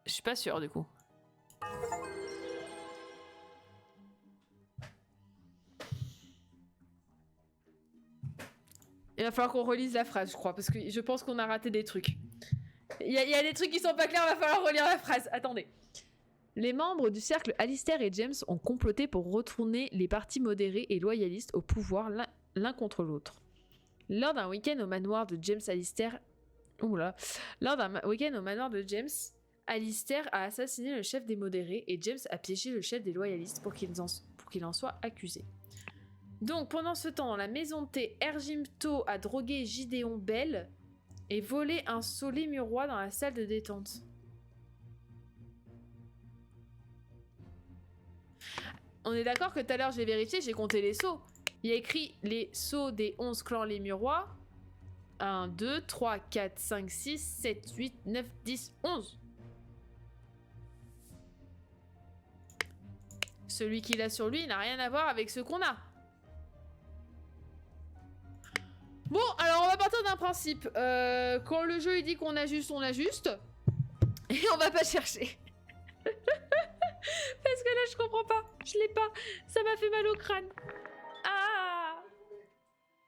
Je suis pas sûre du coup. Il va falloir qu'on relise la phrase, je crois, parce que je pense qu'on a raté des trucs. Il y a des trucs qui sont pas clairs, il va falloir relire la phrase. Attendez. Les membres du cercle Alistair et James ont comploté pour retourner les partis modérés et loyalistes au pouvoir l'un contre l'autre. Lors d'un week-end au manoir de James Alistair... Lors d'un week-end au manoir de James... Alistair a assassiné le chef des modérés et James a piégé le chef des loyalistes pour qu'il en soit accusé. Donc pendant ce temps, dans la maison de thé, Ergin Pto a drogué Gideon Bell et volé un seau lémurois dans la salle de détente. On est d'accord que tout à l'heure j'ai vérifié, j'ai compté les seaux. Il y a écrit les seaux des 11 clans lémurois. 1, 2, 3, 4, 5, 6, 7, 8, 9, 10, 11. Celui qu'il a sur lui n'a rien à voir avec ce qu'on a. Bon, alors on va partir d'un principe. Quand le jeu il dit qu'on ajuste, on ajuste. Et on va pas chercher. Parce que là, je comprends pas. Je l'ai pas. Ça m'a fait mal au crâne. Ah!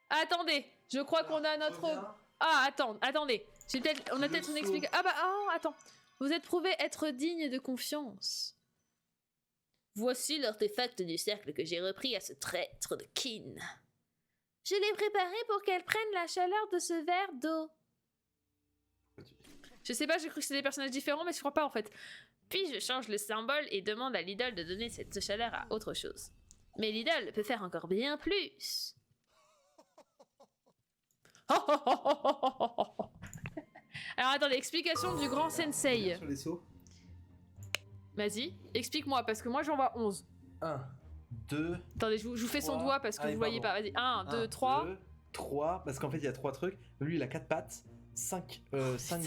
Attendez. Je crois qu'on a notre... Ah, attendez. On a peut-être une explication. Ah bah, attends. Vous êtes prouvé être digne de confiance. Voici l'artefact du cercle que j'ai repris à ce traître de Kin. Je l'ai préparé pour qu'elle prenne la chaleur de ce verre d'eau. Je sais pas, j'ai cru que c'était des personnages différents, mais je crois pas en fait. Puis je change le symbole et demande à l'idole de donner cette chaleur à autre chose. Mais l'idole peut faire encore bien plus. Alors attendez, explication du grand sensei.
Sur les sauts.
Vas-y, explique-moi, parce que moi j'en vois 11.
1, 2.
Attendez, je vous fais son
3.
doigt parce que
Allez,
vous voyez pas.
pardon.
Vas-y, 1, 2, 3.
2, 3, parce qu'en fait il y a 3 trucs. Lui il a 4 pattes, 5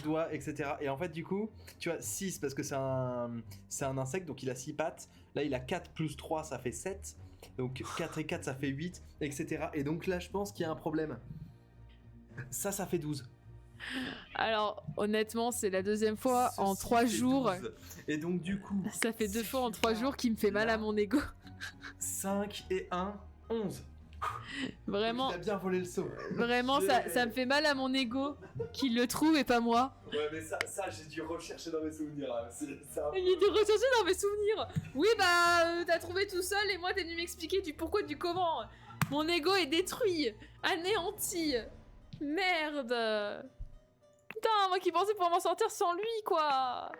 doigts, etc. Et en fait du coup, tu vois, 6 parce que c'est un insecte, donc il a 6 pattes. Là il a 4 plus 3, ça fait 7. Donc 4 et 4 ça fait 8, etc. Et donc là je pense qu'il y a un problème. Ça fait 12.
Alors, honnêtement, c'est la deuxième fois en
Ceci
3
fait
jours.
12. Et donc du coup...
Ça fait 2
si
fois en
tu
3
prends
jours qui me fait mal
là,
à mon ego.
5 et 1, 11.
Vraiment,
Il a bien volé le saut.
vraiment, ça me fait mal à mon ego qu'il le trouve et pas moi.
Ouais, mais ça j'ai dû rechercher dans mes souvenirs. Hein. C'est
Il était recherché dans mes souvenirs. Oui, bah, t'as trouvé tout seul et moi t'es venu m'expliquer du pourquoi, du comment. Mon ego est détruit, anéanti. Merde. Putain, moi qui pensais pouvoir m'en sortir sans lui, quoi.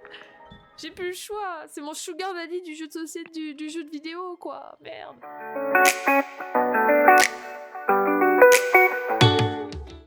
J'ai plus le choix. C'est mon sugar daddy du jeu de société, du jeu de vidéo, quoi. Merde.